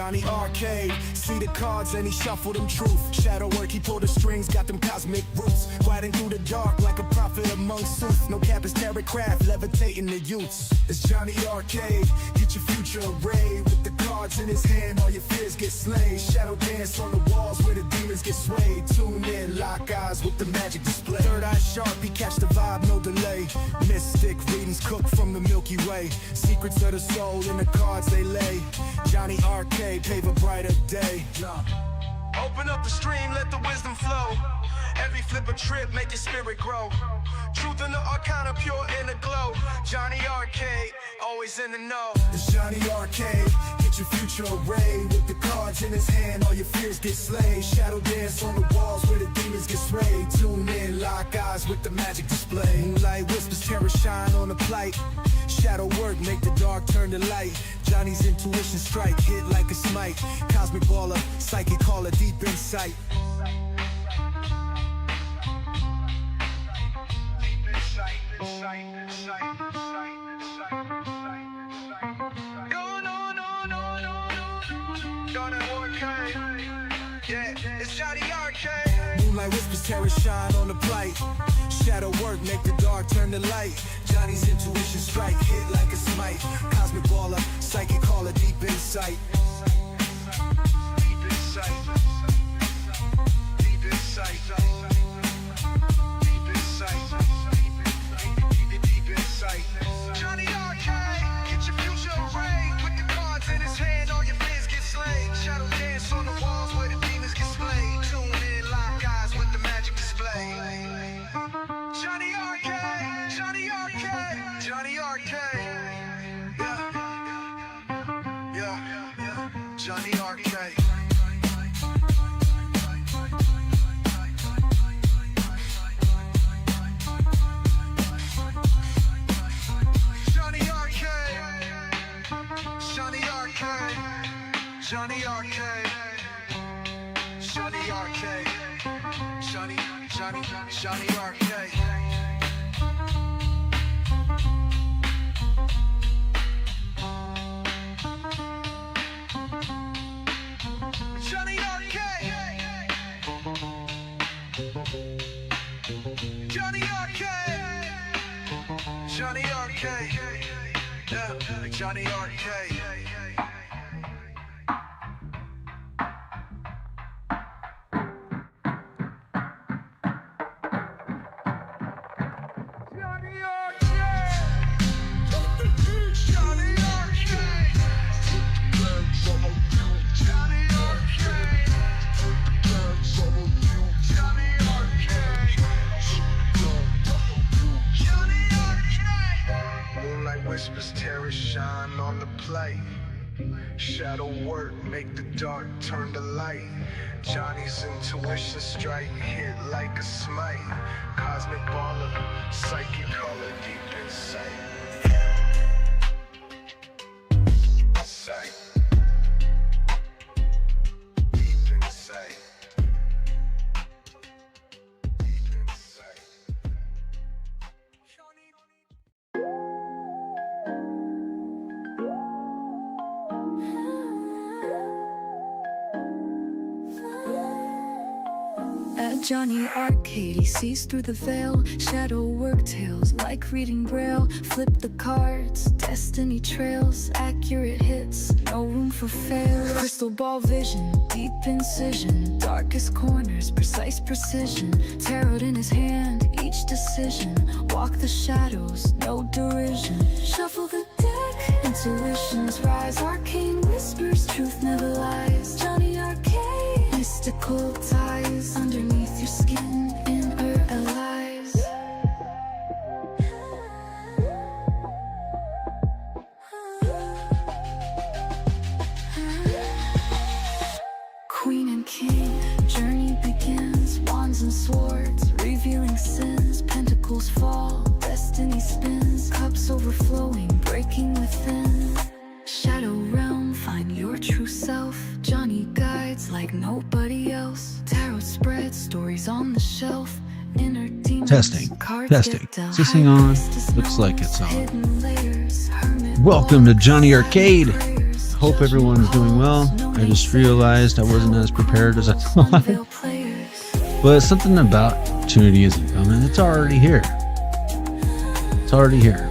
Johnny Arkade, see the cards and he shuffled them truth. Shadow work, he pulled the strings, got them cosmic roots. Riding through the dark like a prophet among suits. No cap is terror craft, levitating the youths. It's Johnny Arkade, get your future arrayed. With the cards in his hand, all your fears get slayed. Shadow dance on the walls where the demons get swayed. Tune in, lock eyes with the magic display. Third eye sharp, he catch the vibe, no delay. Mystic readings cooked from the Milky Way. Secrets of the soul in the cards they lay. Johnny Arkade, pave a brighter day. Open up the stream, let the wisdom flow. Every flip a trip, make your spirit grow. Truth in the arcana, pure in the glow. Johnny Arkade, always in the know. It's Johnny Arkade, get your future arrayed. With the cards in his hand, all your fears get slayed. Shadow dance on the walls where the demons get swayed. Tune in, lock eyes with the magic display. Moonlight whispers, terror shine on the plight. Shadow work, make the dark turn to light. Johnny's intuition strike, hit like a smite. Cosmic baller, psychic caller, deep insight. It's Johnny Arkade. Moonlight whispers, terror shine on the plight. Shadow work, make the dark turn to light. Johnny's intuition strike, hit like a smite. Cosmic baller, psychic caller, deep insight. Deep insight. Deep insight. Deep insight. Deep insight. Johnny Arkade, get your future arrayed. With the cards in his hand, all your fears get slain. Shadow dance on the walls where the demons get slayed. Tune in, lock eyes with the magic display. Johnny Arkade, Johnny Arkade, Johnny Arkade. Yeah. Johnny Arkade. Johnny Arkade, Johnny Arkade, Johnny Arkade, Johnny Arkade, Johnny Arkade. Johnny Arkade, Johnny Arkade, Johnny Arkade, yeah, Johnny Arkade. Whispers, terror shine on the plate. Shadow work, make the dark turn to light. Johnny's intuition strike, hit like a smite. Cosmic baller, psychic color, deep insight. Sight. Deep insight. Deep insight. At Johnny Arkade, he sees through the veil. Shadow work tales like reading braille. Flip the cards, destiny trails. Accurate hits, no room for fail. Crystal ball vision, deep incision. Darkest corners, precise precision. Tarot in his hand, each decision. Walk the shadows, no derision. Shuffle the deck, intuitions rise. Arcane whispers, truth never lies. Johnny Arkade, mystical ties. Underneath your skin, inner allies. Queen and king, journey begins. Wands and swords, revealing sins. Pentacles fall, destiny spins. Cups overflowing, breaking within. Shadow realm, find your true self. Johnny guides like nobody else. Tarot spread, stories on the shelf. Inner demons, Testing. cards Testing. get dealt. Is this thing on? High priestess Looks like knows it's on. hidden layers. Hermit Welcome to Johnny Arkade. prayers. Hope everyone's doing well. I just realized I wasn't as prepared as I thought. But something about opportunity isn't coming. It's already here. It's already here.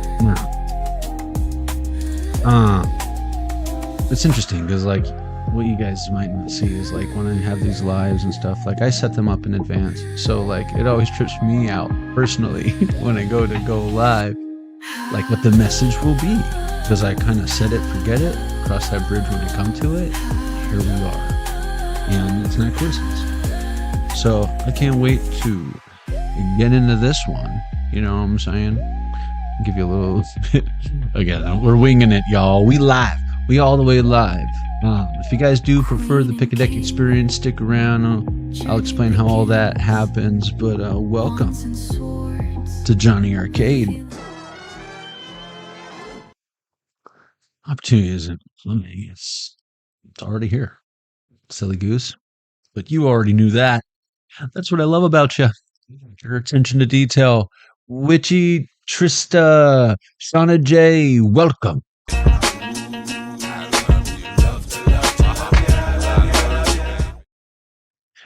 It's interesting because, like, what you guys might not see is, like, when I have these lives and stuff, like, I set them up in advance. So, like, it always trips me out personally when I go live, like, what the message will be. Because I kind of set it, forget it, cross that bridge when I come to it. Here we are. And it's not coincidence. So I can't wait to get into this one. You know what I'm saying? Give you a little again, we're winging it, y'all. We live. We all the way live. If you guys do prefer the pick a deck experience, stick around. I'll explain how all that happens. But welcome to Jonny Arkade. Opportunity isn't limiting. It's already here. Silly goose. But you already knew that. That's what I love about you. Your attention to detail. Witchy, Trista, Shauna J, welcome.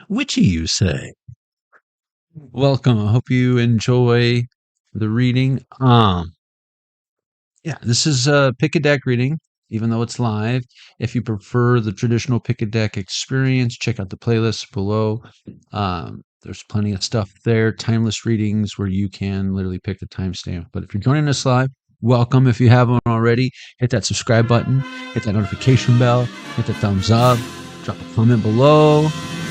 Witchy, you say? Welcome. I hope you enjoy the reading. Yeah, this is a pick a deck reading, even though it's live. If you prefer the traditional pick a deck experience, check out the playlist below. There's plenty of stuff there, timeless readings where you can literally pick the timestamp. But if you're joining us live, welcome. If you haven't already, hit that subscribe button, hit that notification bell, hit the thumbs up, drop a comment below,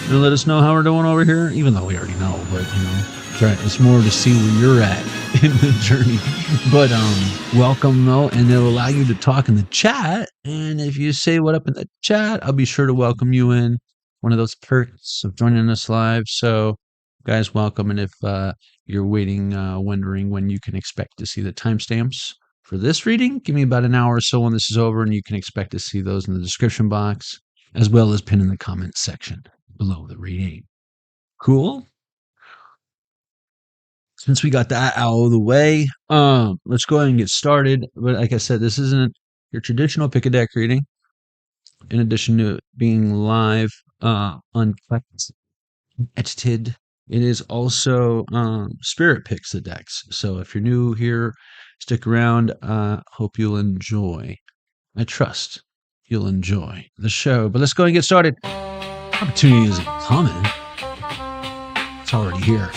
and let us know how we're doing over here, even though we already know, but you know, it's more to see where you're at in the journey. But welcome though, and it'll allow you to talk in the chat. And if you say what up in the chat, I'll be sure to welcome you in. One of those perks of joining us live. So guys, welcome. And if you're waiting, wondering when you can expect to see the timestamps for this reading, give me about an hour or so when this is over, and you can expect to see those in the description box, as well as pinned in the comments section below the reading. Cool. Since we got that out of the way, let's go ahead and get started. But like I said, this isn't your traditional pick a deck reading. In addition to being live, uncut, edited, it is also Spirit picks the decks. So if you're new here, stick around. Hope you'll enjoy. I trust you'll enjoy the show. But let's go and get started. Opportunity isn't coming. It's already here.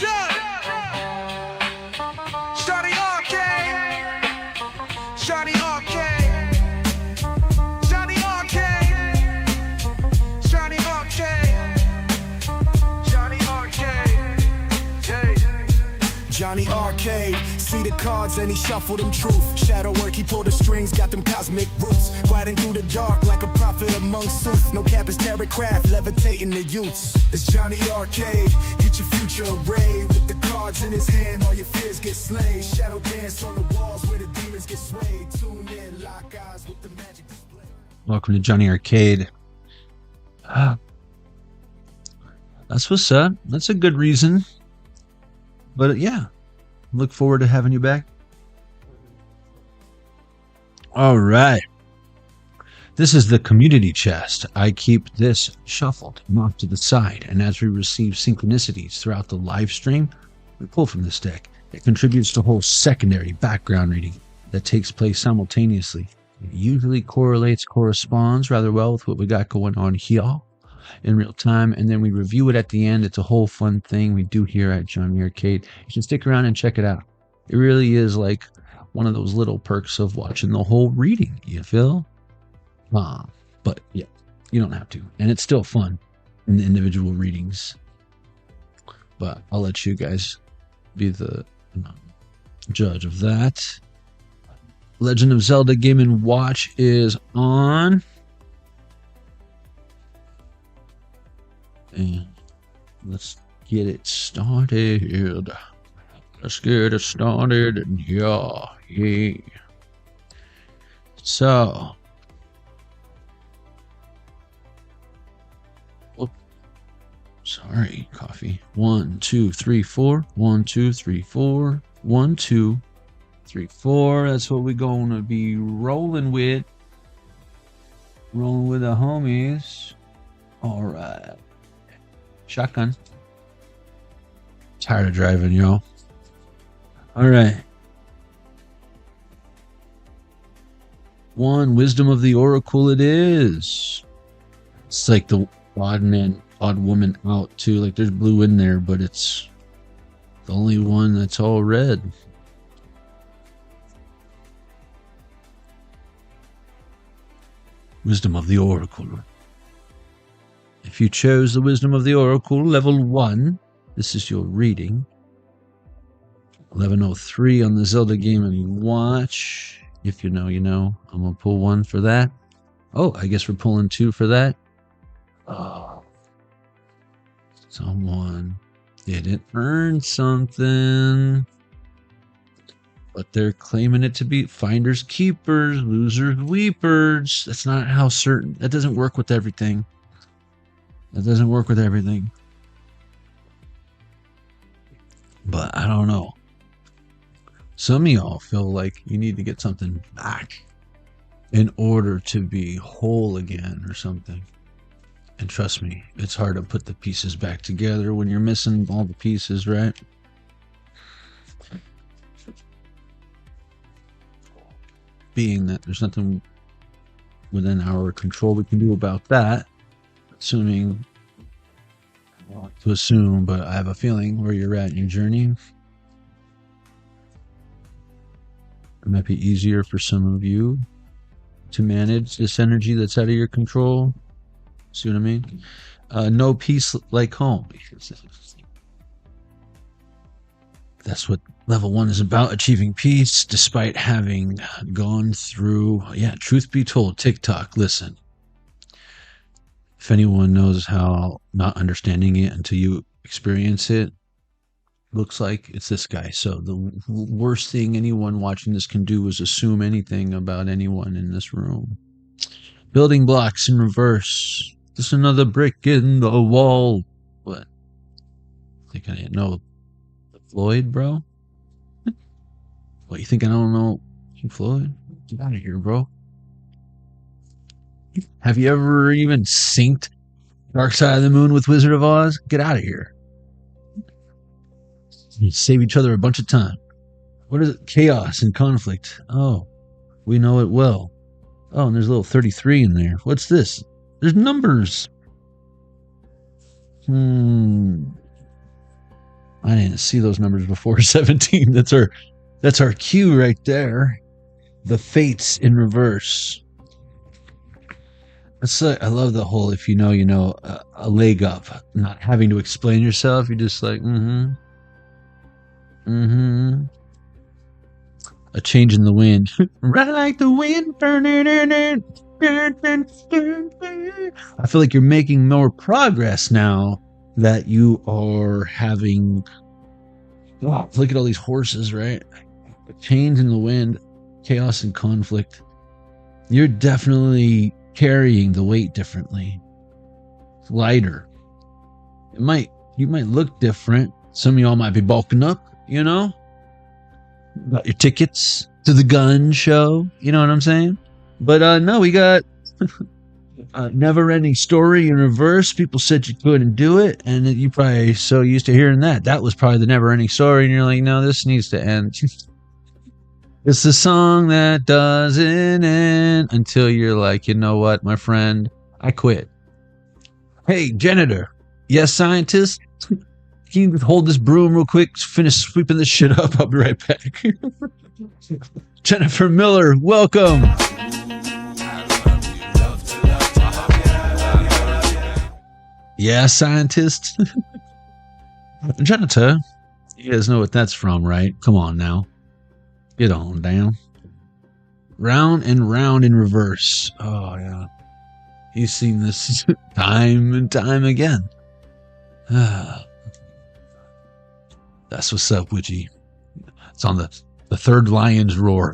Jonny Arkade, see the cards and he shuffled them truth. Shadow work, he pulled the strings, got them cosmic roots. Riding through the dark like a prophet among suits. No cap is terror craft, levitating the youths. It's Jonny Arkade, get your future array. With the cards in his hand, all your fears get slain. Shadow dance on the walls where the demons get swayed. Tune in, lock eyes with the magic display. Welcome to Jonny Arkade. That's what's up. That's a good reason. But yeah, look forward to having you back. All right. This is the community chest. I keep this shuffled and off to the side. And as we receive synchronicities throughout the live stream, we pull from this deck. It contributes to a whole secondary background reading that takes place simultaneously. It usually corresponds rather well with what we got going on here in real time, and then we review it at the end. It's a whole fun thing we do here at Jonny Arkade. You should stick around and check it out. It really is like one of those little perks of watching the whole reading, you feel? But yeah, you don't have to, and it's still fun in the individual readings. But I'll let you guys be the judge of that. Legend of Zelda Game & Watch is on. And let's get it started. Let's get it started. Yeah. So, sorry, coffee. 1, 2, 3, 4. 1, 2, 3, 4. 1, 2, 3, 4. That's what we're gonna be rolling with. Rolling with the homies. All right. Shotgun. Tired of driving, yo. All right. 1, Wisdom of the Oracle it is. It's like the odd woman out too. Like there's blue in there, but it's the only one that's all red. Wisdom of the Oracle. If you chose the Wisdom of the Oracle, level 1, this is your reading. 1103 on the Zelda Game and Watch. If you know, you know. I'm going to pull 1 for that. Oh, I guess we're pulling 2 for that. Oh. Someone didn't earn something. But they're claiming it to be finders keepers, losers weepers. That's not how certain. That doesn't work with everything. That doesn't work with everything. But I don't know. Some of y'all feel like you need to get something back in order to be whole again or something. And trust me, it's hard to put the pieces back together when you're missing all the pieces, right? Being that there's nothing within our control we can do about that, assuming, I don't like to assume, but I have a feeling where you're at in your journey. It might be easier for some of you to manage this energy that's out of your control. See what I mean? No peace like home. That's what level 1 is about, achieving peace despite having gone through, truth be told, TikTok, listen. If anyone knows how not understanding it until you experience it looks like, it's this guy. So the worst thing anyone watching this can do is assume anything about anyone in this room. Building blocks in reverse. Just another brick in the wall. What? Think I didn't know Floyd, bro? What, you think I don't know Floyd? Get out of here, bro. Have you ever even synced Dark Side of the Moon with Wizard of Oz? Get out of here. You save each other a bunch of time. What is it? Chaos and conflict. Oh, we know it well. Oh, and there's a little 33 in there. What's this? There's numbers. I didn't see those numbers before. 17. That's our cue right there. The fates in reverse. I love the whole, if you know, you know, a leg up, not having to explain yourself. You're just like, a change in the wind. Right like the wind. I feel like you're making more progress now that you are having, look at all these horses, right? A change in the wind, chaos and conflict. You're definitely carrying the weight differently. It's lighter. You might look different. Some of y'all might be bulking up, you know? Got your tickets to the gun show, you know what I'm saying? But no, we got Never Ending Story in reverse. People said you couldn't do it, and you probably so used to hearing that. That was probably the Never Ending Story, and you're like, no, this needs to end. It's the song that doesn't end until you're like, you know what, my friend, I quit. Hey, janitor. Yes, scientist. Can you just hold this broom real quick? Finish sweeping this shit up. I'll be right back. Jennifer Miller, welcome. Yeah, scientist. Janitor. You guys know what that's from, right? Come on now. Get on down. Round and round in reverse. Oh, yeah. You've seen this time and time again. That's what's up, Witchy. It's on the third lion's roar.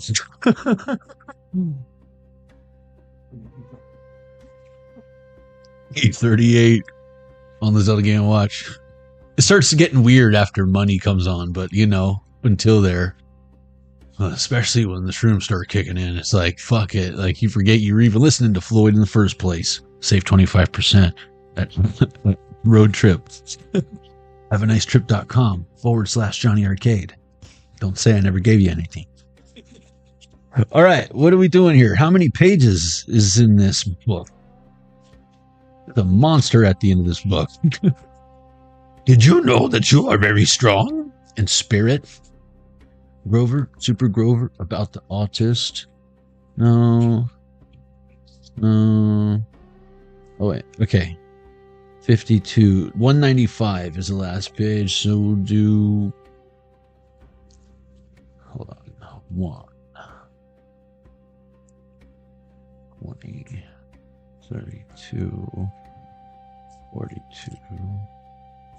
8:38 on the Zelda Game Watch. It starts getting weird after money comes on, but you know, until there. Especially when the shrooms start kicking in. It's like, fuck it. Like, you forget you were even listening to Floyd in the first place. Save 25% at road trip. Have a nice trip.com/Jonny Arkade. Don't say I never gave you anything. All right. What are we doing here? How many pages is in this book? The monster at the end of this book. Did you know that you are very strong in spirit? Grover, Super Grover, about the autist. No. Oh, wait. Okay. 52. 195 is the last page. So we'll do. Hold on. 1. 20. 32. 42.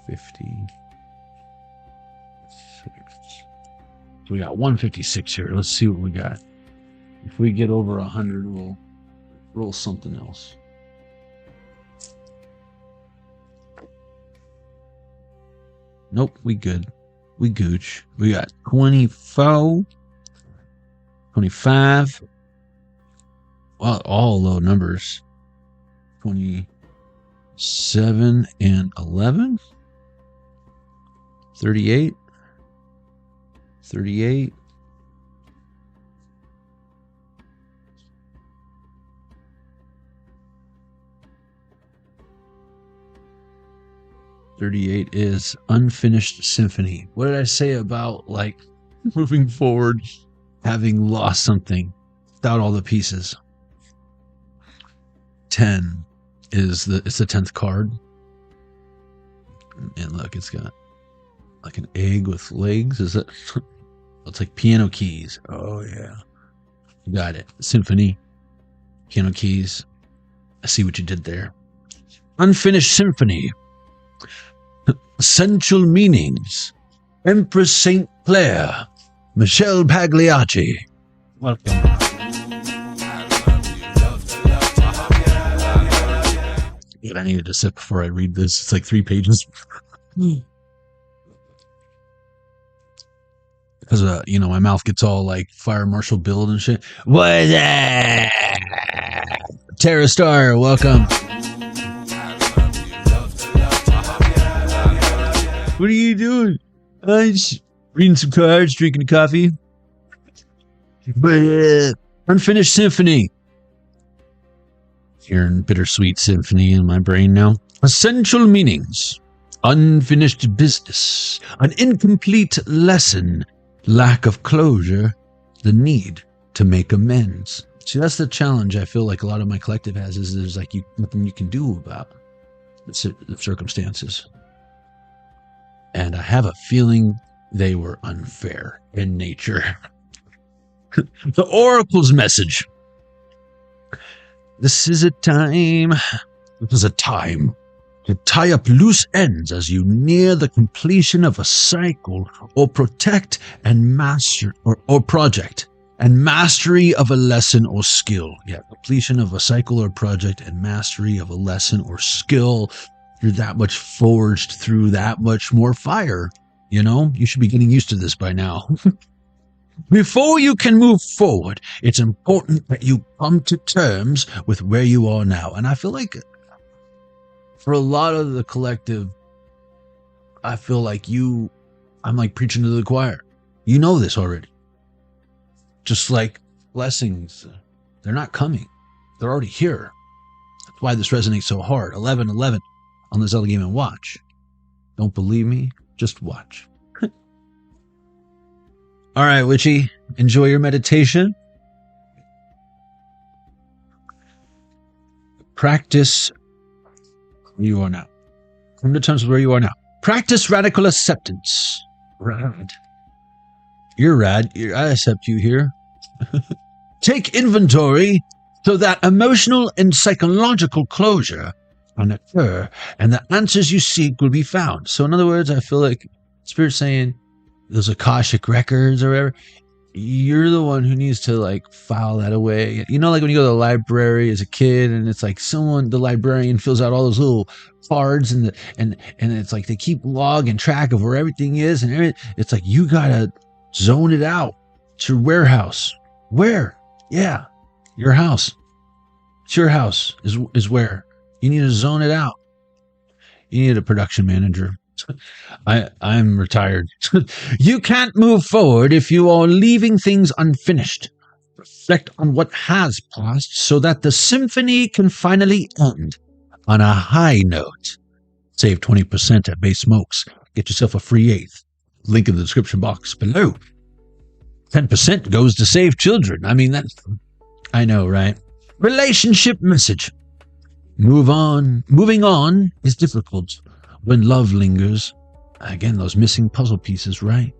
50. 6. So we got 156 here. Let's see what we got. If we get over 100, we'll roll something else. Nope, we good. We gooch. We got 24, 25. Well, all low numbers. 27 and 11. 38. 38. 38 is Unfinished Symphony. What did I say about, like, moving forward, having lost something without all the pieces? 10 is it's the 10th card. And look, it's got like an egg with legs. Is it? It's like piano keys. Oh yeah, you got it. Symphony, piano keys. I see what you did there. Unfinished Symphony. Essential Meanings. Empress St. Clair. Michelle Pagliacci. Welcome. I needed a sip before I read this. It's like 3 pages. Because, my mouth gets all like Fire Marshal Bill and shit. What? Tara Star, welcome. What are you doing? I'm just reading some cards, drinking coffee. But Unfinished Symphony. Hearing Bittersweet Symphony in my brain now. Essential Meanings. Unfinished business. An incomplete lesson. Lack of closure. The need to make amends. See, that's the challenge I feel like a lot of my collective has, is there's like nothing you can do about the circumstances. And I have a feeling they were unfair in nature. The Oracle's message. This is a time to tie up loose ends as you near the completion of a cycle or protect and master or project and mastery of a lesson or skill. Yeah, completion of a cycle or project and mastery of a lesson or skill. You're that much forged through that much more fire. You should be getting used to this by now. Before you can move forward, it's important that you come to terms with where you are now. And I feel like for a lot of the collective, I feel like I'm like preaching to the choir. You know this already. Just like blessings, they're not coming. They're already here. That's why this resonates so hard. 11:11 on the Zelda Game & Watch. Don't believe me? Just watch. All right, Witchy, enjoy your meditation. Practice where you are now. Come to terms with where you are now. Practice radical acceptance. Rad. You're rad. I accept you here. Take inventory so that emotional and psychological closure can occur and the answers you seek will be found. So in other words, I feel like Spirit's saying, those Akashic records or whatever, you're the one who needs to like file that away. Like when you go to the library as a kid and it's like the librarian fills out all those little cards and it's like they keep log and track of where everything is and everything. It's like you gotta zone it out It's your warehouse. Where? Yeah, your house. It's your house is where. You need to zone it out. You need a production manager. I'm retired. You can't move forward if you are leaving things unfinished. Reflect on what has passed so that the symphony can finally end on a high note. Save 20% at Bay Smokes. Get yourself a free eighth. Link in the description box below. 10% goes to save children. I mean, I know, right? Relationship message. Moving on is difficult when love lingers. Again, those missing puzzle pieces, right?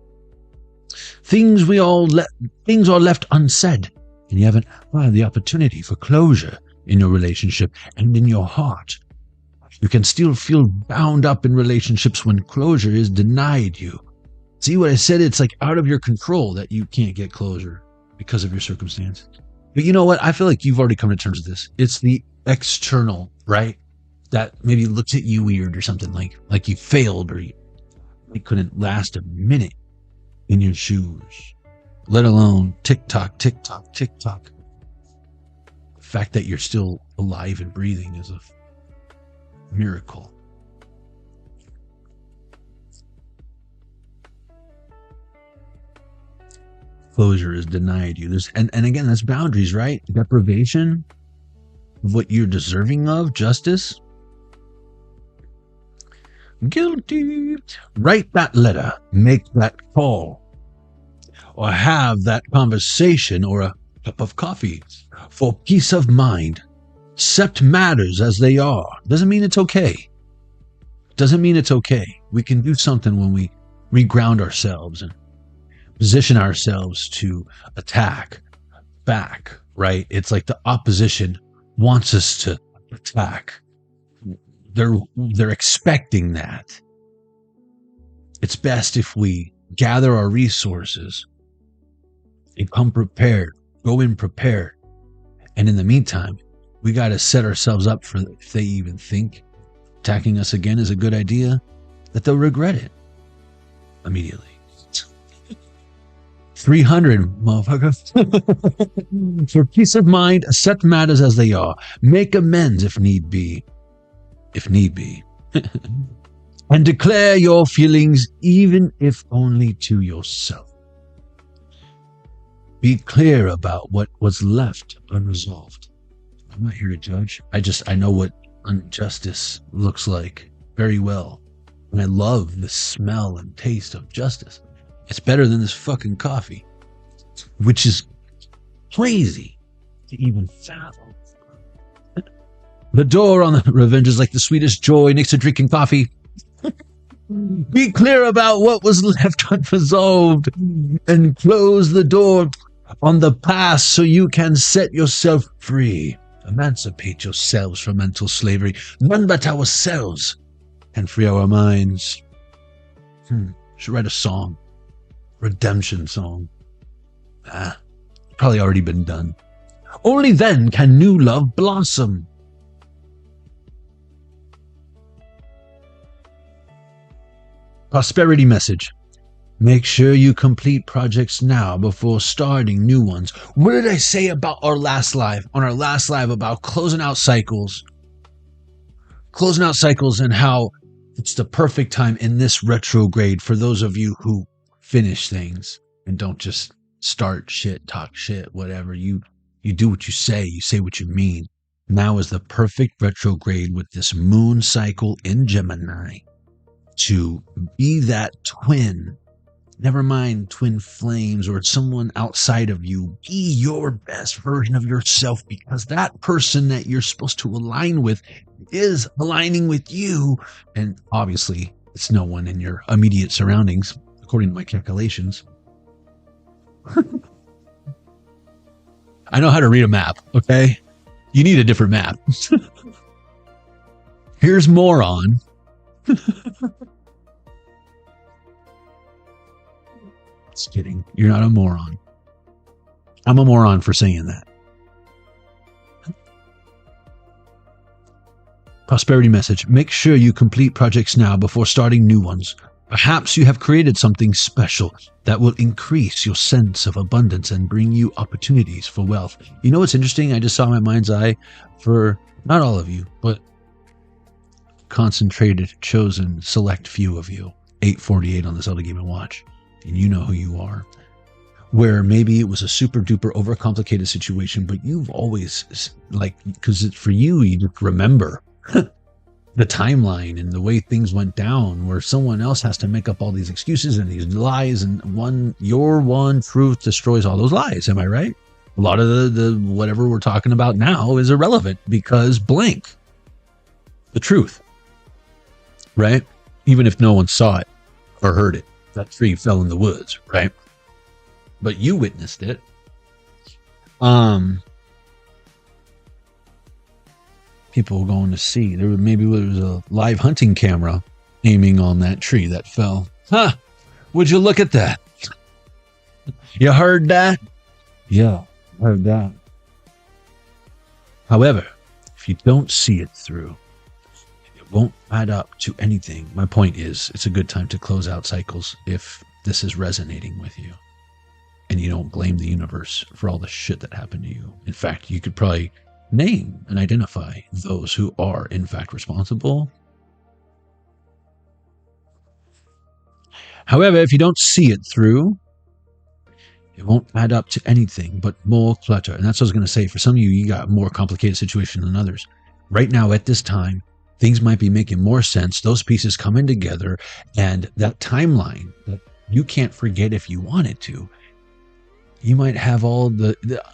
Things are left unsaid, and you haven't had the opportunity for closure in your relationship and in your heart. You can still feel bound up in relationships when closure is denied you. See what I said? It's like out of your control that you can't get closure because of your circumstance. But you know what? I feel like you've already come to terms with this. It's the external, right? That maybe looks at you weird or something, like you failed or you couldn't last a minute in your shoes, let alone tick-tock, tick-tock, tick-tock. The fact that you're still alive and breathing is a miracle. Closure is denied you. And again, that's boundaries, right? Deprivation of what you're deserving of, justice. Guilty. Write that letter, make that call, or have that conversation or a cup of coffee for peace of mind. Accept matters as they are. Doesn't mean it's okay. Doesn't mean it's okay. We can do something when we reground ourselves and position ourselves to attack back, right? It's like the opposition wants us to attack. They're expecting that. It's best if we gather our resources and come prepared, go in prepared. And in the meantime, we got to set ourselves up for, if they even think attacking us again is a good idea, that they'll regret it immediately. 300, motherfucker. For peace of mind, accept matters as they are. Make amends if need be. And declare your feelings, even if only to yourself. Be clear about what was left unresolved. I'm not here to judge. I know what injustice looks like very well. And I love the smell and taste of justice. It's better than this fucking coffee, which is crazy to even fathom. The door on the revenge is like the sweetest joy next to drinking coffee. Be clear about what was left unresolved and close the door on the past so you can set yourself free. Emancipate yourselves from mental slavery. None but ourselves can free our minds. Should write a song. Redemption song. Probably already been done. Only then can new love blossom. Prosperity message. Make sure you complete projects now before starting new ones. What did I say about our last live? On our last live about closing out cycles. Closing out cycles and how it's the perfect time in this retrograde for those of you who finish things and don't just start shit, talk shit, whatever. You do what you say what you mean. Now is the perfect retrograde with this moon cycle in Gemini to be that twin. Never mind twin flames or someone outside of you. Be your best version of yourself, because that person that you're supposed to align with is aligning with you. And obviously, it's no one in your immediate surroundings, according to my calculations. I know how to read a map, okay? You need a different map. Here's moron. Just kidding. You're not a moron. I'm a moron for saying that. Prosperity message. Make sure you complete projects now before starting new ones. Perhaps you have created something special that will increase your sense of abundance and bring you opportunities for wealth. You know what's interesting? I just saw my mind's eye for not all of you, but concentrated, chosen, select few of you. 848 on the Zelda Game & Watch. And you know who you are. Where maybe it was a super duper overcomplicated situation, but you've always, like, because for you, you just remember the timeline and the way things went down, where someone else has to make up all these excuses and these lies, and your one truth destroys all those lies. Am I right? A lot of the whatever we're talking about now is irrelevant because blank. The truth. Right? Even if no one saw it or heard it. That tree fell in the woods, right? But you witnessed it. People were going to see. Maybe there was a live hunting camera aiming on that tree that fell. Huh? Would you look at that? You heard that? Yeah, I heard that. However, if you don't see it through, it won't add up to anything. My point is, it's a good time to close out cycles if this is resonating with you. And you don't blame the universe for all the shit that happened to you. In fact, you could probably name and identify those who are in fact responsible. However, if you don't see it through, it won't add up to anything but more clutter. And that's what I was going to say. For some of you, you got a more complicated situation than others. Right now, at this time, things might be making more sense. Those pieces coming together, and that timeline that you can't forget if you wanted to. You might have all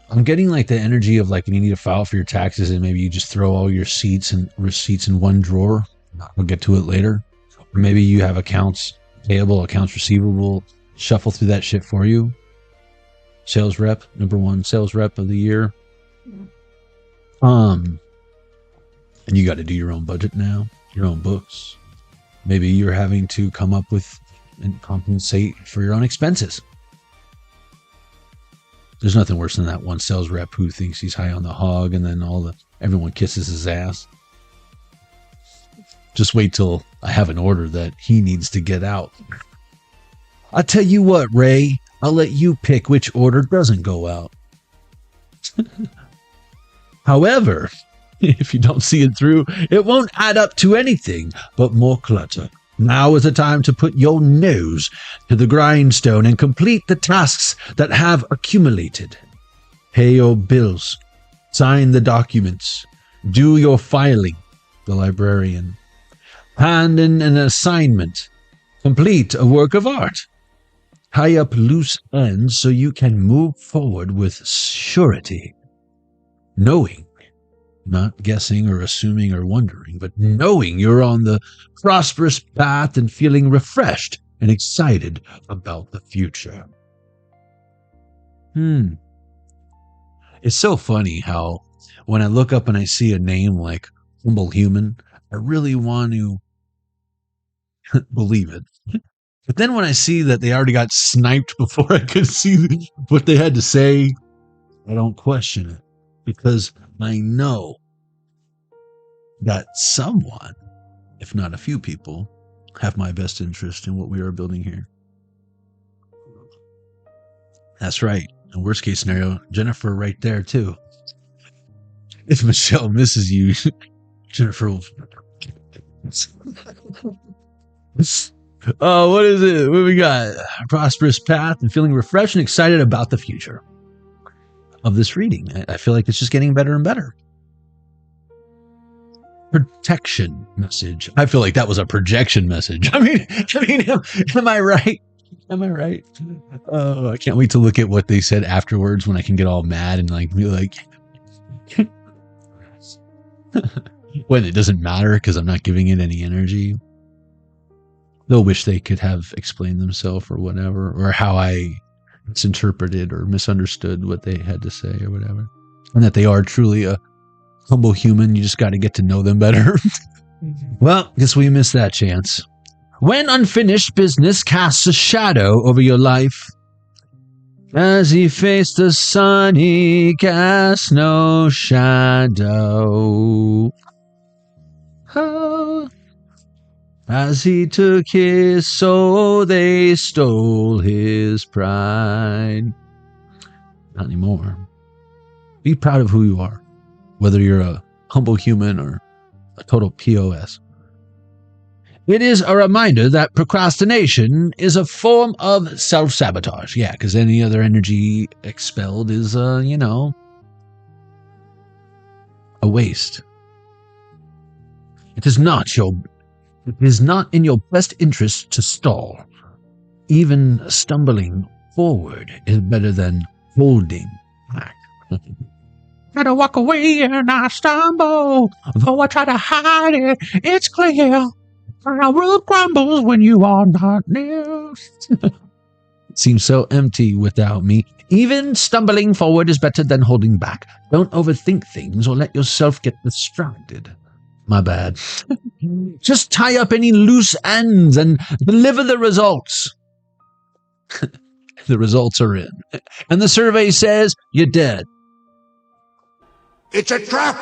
I'm getting like the energy of like when you need to file for your taxes and maybe you just throw all your receipts in one drawer. We'll get to it later. Or maybe you have accounts payable, accounts receivable, shuffle through that shit for you. Sales rep, number 1 sales rep of the year. And you got to do your own budget now, your own books. Maybe you're having to come up with and compensate for your own expenses. There's nothing worse than that one sales rep who thinks he's high on the hog and then everyone kisses his ass. Just wait till I have an order that he needs to get out. I'll tell you what, Ray, I'll let you pick which order doesn't go out. However, if you don't see it through, it won't add up to anything but more clutter. Now is the time to put your nose to the grindstone and complete the tasks that have accumulated. Pay your bills, sign the documents, do your filing, the librarian, hand in an assignment, complete a work of art, tie up loose ends so you can move forward with surety, knowing, not guessing or assuming or wondering, but knowing you're on the prosperous path and feeling refreshed and excited about the future. It's so funny how when I look up and I see a name like Humble Human, I really want to believe it. But then when I see that they already got sniped before I could see what they had to say, I don't question it. Because I know that someone, if not a few people, have my best interest in what we are building here. That's right. In worst case scenario, Jennifer right there too. If Michelle misses you, Jennifer will... Oh, what is it? What we got? A prosperous path and feeling refreshed and excited about the future of this reading. I feel like it's just getting better and better. Protection message. I feel like that was a projection message. I mean, am I right? Am I right? Oh, I can't wait to look at what they said afterwards when I can get all mad and like be like, when it doesn't matter because I'm not giving it any energy. They'll wish they could have explained themselves or whatever, or how I misinterpreted or misunderstood what they had to say or whatever. And that they are truly a humble human. You just got to get to know them better. Well, guess we missed that chance. When unfinished business casts a shadow over your life, as he faced the sun, he cast no shadow. Oh. As he took his soul, they stole his pride. Not anymore. Be proud of who you are, whether you're a humble human or a total POS. It is a reminder that procrastination is a form of self-sabotage. Yeah, because any other energy expelled is, a waste. It is not in your best interest to stall. Even stumbling forward is better than holding back. Gotta walk away and I stumble. Though I try to hide it, it's clear. Our world crumbles when you are not near. Seems so empty without me. Even stumbling forward is better than holding back. Don't overthink things or let yourself get distracted. My bad. Just tie up any loose ends and deliver the results. The results are in. And the survey says you're dead. It's a trap!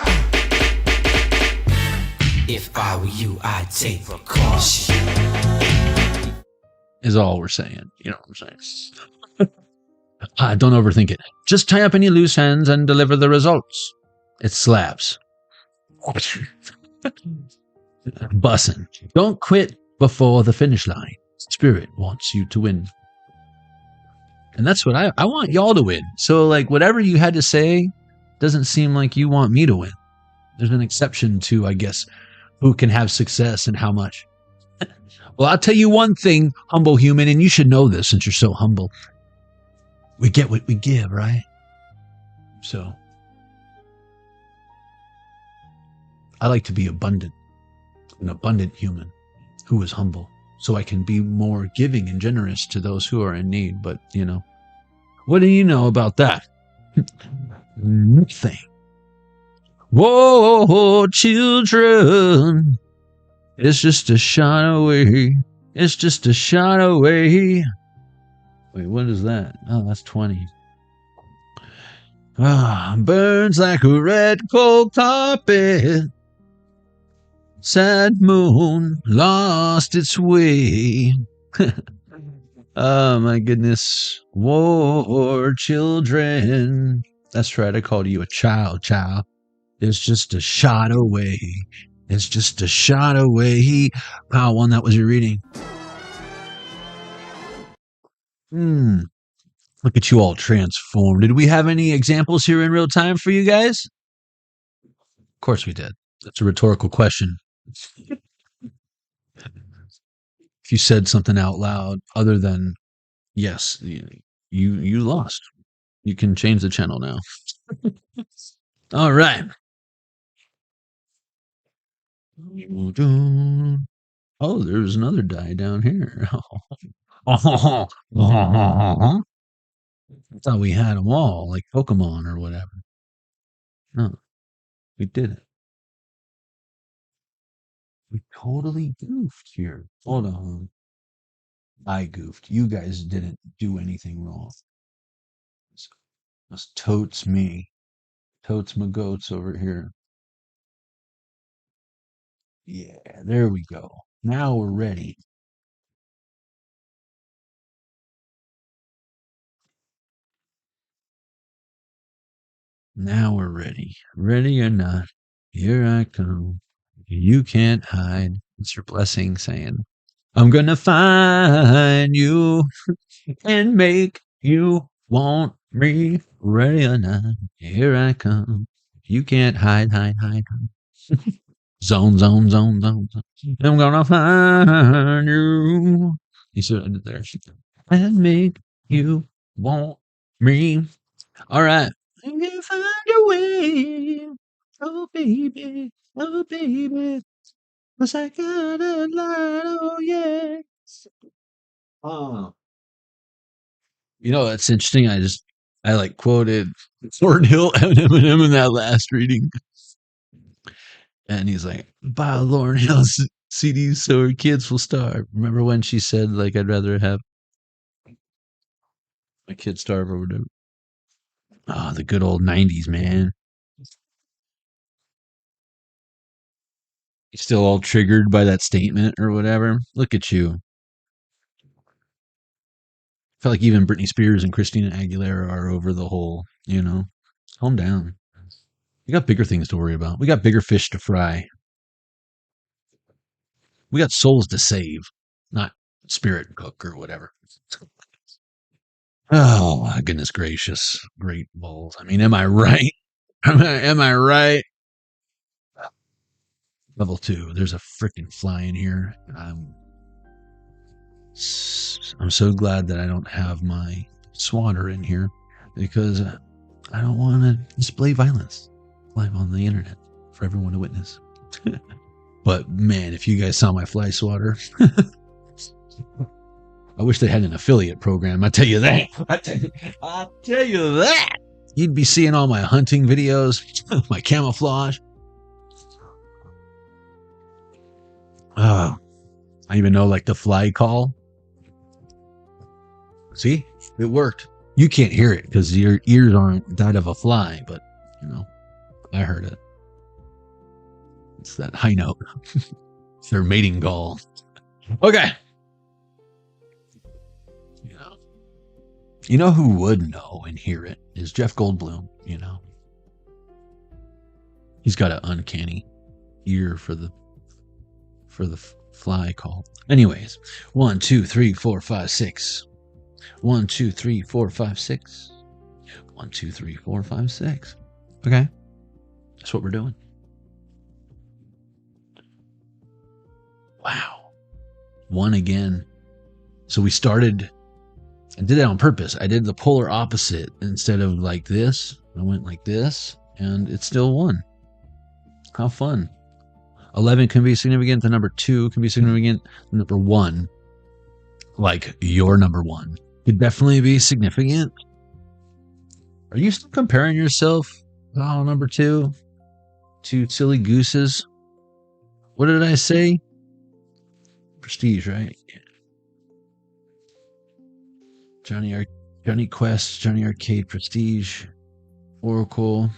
If I were you, I'd take precaution. Is all we're saying. You know what I'm saying? Don't overthink it. Just tie up any loose ends and deliver the results. It slaps. Bussin'. Don't quit before the finish line. Spirit wants you to win. And that's what I want y'all to win. So, like, whatever you had to say doesn't seem like you want me to win. There's an exception to, I guess, who can have success and how much. Well, I'll tell you one thing, humble human, and you should know this since you're so humble. We get what we give, right? So, I like to be abundant, an abundant human who is humble, so I can be more giving and generous to those who are in need. But, what do you know about that? Nothing. Whoa, children. It's just a shot away. It's just a shot away. Wait, what is that? Oh, that's 20. Burns like a red cold carpet. Sad moon lost its way. Oh my goodness. War children. That's right, I called you a child. It's just a shot away. It's just a shot away. Pile one, that was your reading. Look at you all transformed. Did we have any examples here in real time for you guys? Of course we did. That's a rhetorical question. If you said something out loud other than yes, you lost. You can change the channel now. All right. Oh, there's another die down here. I thought we had them all, like Pokemon or whatever. No, we didn't. We totally goofed here. Hold on. I goofed. You guys didn't do anything wrong. That's totes me. Totes my goats over here. Yeah, there we go. Now we're ready. Now we're ready. Ready or not, here I come. You can't hide. It's your blessing saying, I'm gonna find you and make you want me. Ready or not, here I come. You can't hide. Zone. I'm gonna find you. You see what I did there? And make you want me. All right. I'm gonna find a way. Oh, baby. 'Cause I got a lot, oh, yeah. Oh. That's interesting. I like quoted Thornhill Eminem in that last reading. And he's like, buy Lauryn Hill's CDs so her kids will starve. Remember when she said, like, I'd rather have my kids starve or whatever? Oh, the good old 90s, man. Still all triggered by that statement or whatever. Look at you. I feel like even Britney Spears and Christina Aguilera are over the whole, calm down. We got bigger things to worry about. We got bigger fish to fry. We got souls to save, not spirit cook or whatever. Oh, my goodness gracious. Great balls. I mean, am I right? Am I right? Level 2. There's a freaking fly in here. I'm so glad that I don't have my swatter in here because I don't want to display violence live on the internet for everyone to witness. But man, if you guys saw my fly swatter, I wish they had an affiliate program. I tell you that. I tell you that. You'd be seeing all my hunting videos, my camouflage. I even know like the fly call. See, it worked. You can't hear it because your ears aren't that of a fly, but I heard it. It's that high note. It's their mating call. Okay. You know who would know and hear it is Jeff Goldblum. He's got an uncanny ear for the fly call. Anyways, 1, 2, 3, 4, 5, 6. 1, 2, 3, 4, 5, 6. 1, 2, 3, 4, 5, 6. Okay, that's what we're doing. Wow, 1 again. So we started. I did that on purpose. I did the polar opposite instead of like this. I went like this, and it's still 1. How fun! 11 can be significant. The number 2 can be significant. The number 1, like your number 1, could definitely be significant. Are you still comparing yourself, number 2, to silly gooses? What did I say? Prestige, right? Yeah. Jonny Quest, Jonny Arkade, Prestige, Oracle.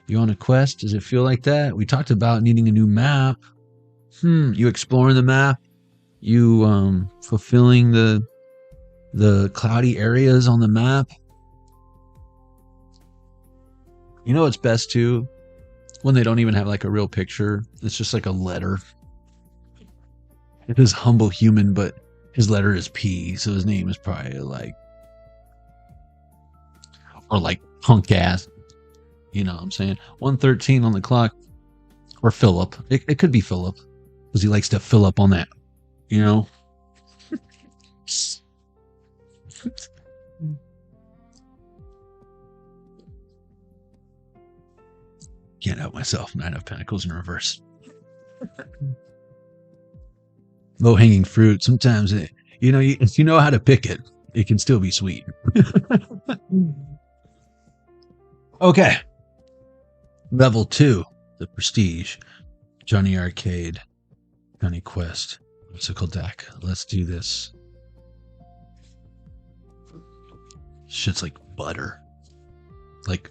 You on a quest? Does it feel like that? We talked about needing a new map. You exploring the map? You fulfilling the cloudy areas on the map? You know what's best too? When they don't even have like a real picture. It's just like a letter. It is humble human, but his letter is P, so his name is probably like punk ass. You know what I'm saying? 113 on the clock. Or Philip. It could be Philip. Because he likes to fill up on that. Can't help myself. 9 of Pentacles in reverse. Low-hanging fruit. Sometimes, if you know how to pick it, it can still be sweet. Okay. Level 2, the Prestige. Jonny Arkade. Jonny Quest. Musical deck. Let's do this. Shit's like butter. Like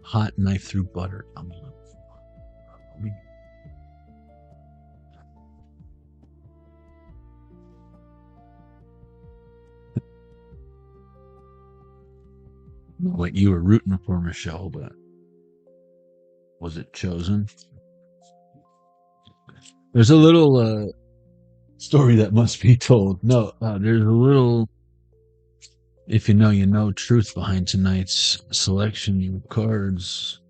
hot knife through butter. What you were rooting for, Michelle, but was it chosen? There's a little story that must be told. No, there's a little, if you know, truth behind tonight's selection of cards.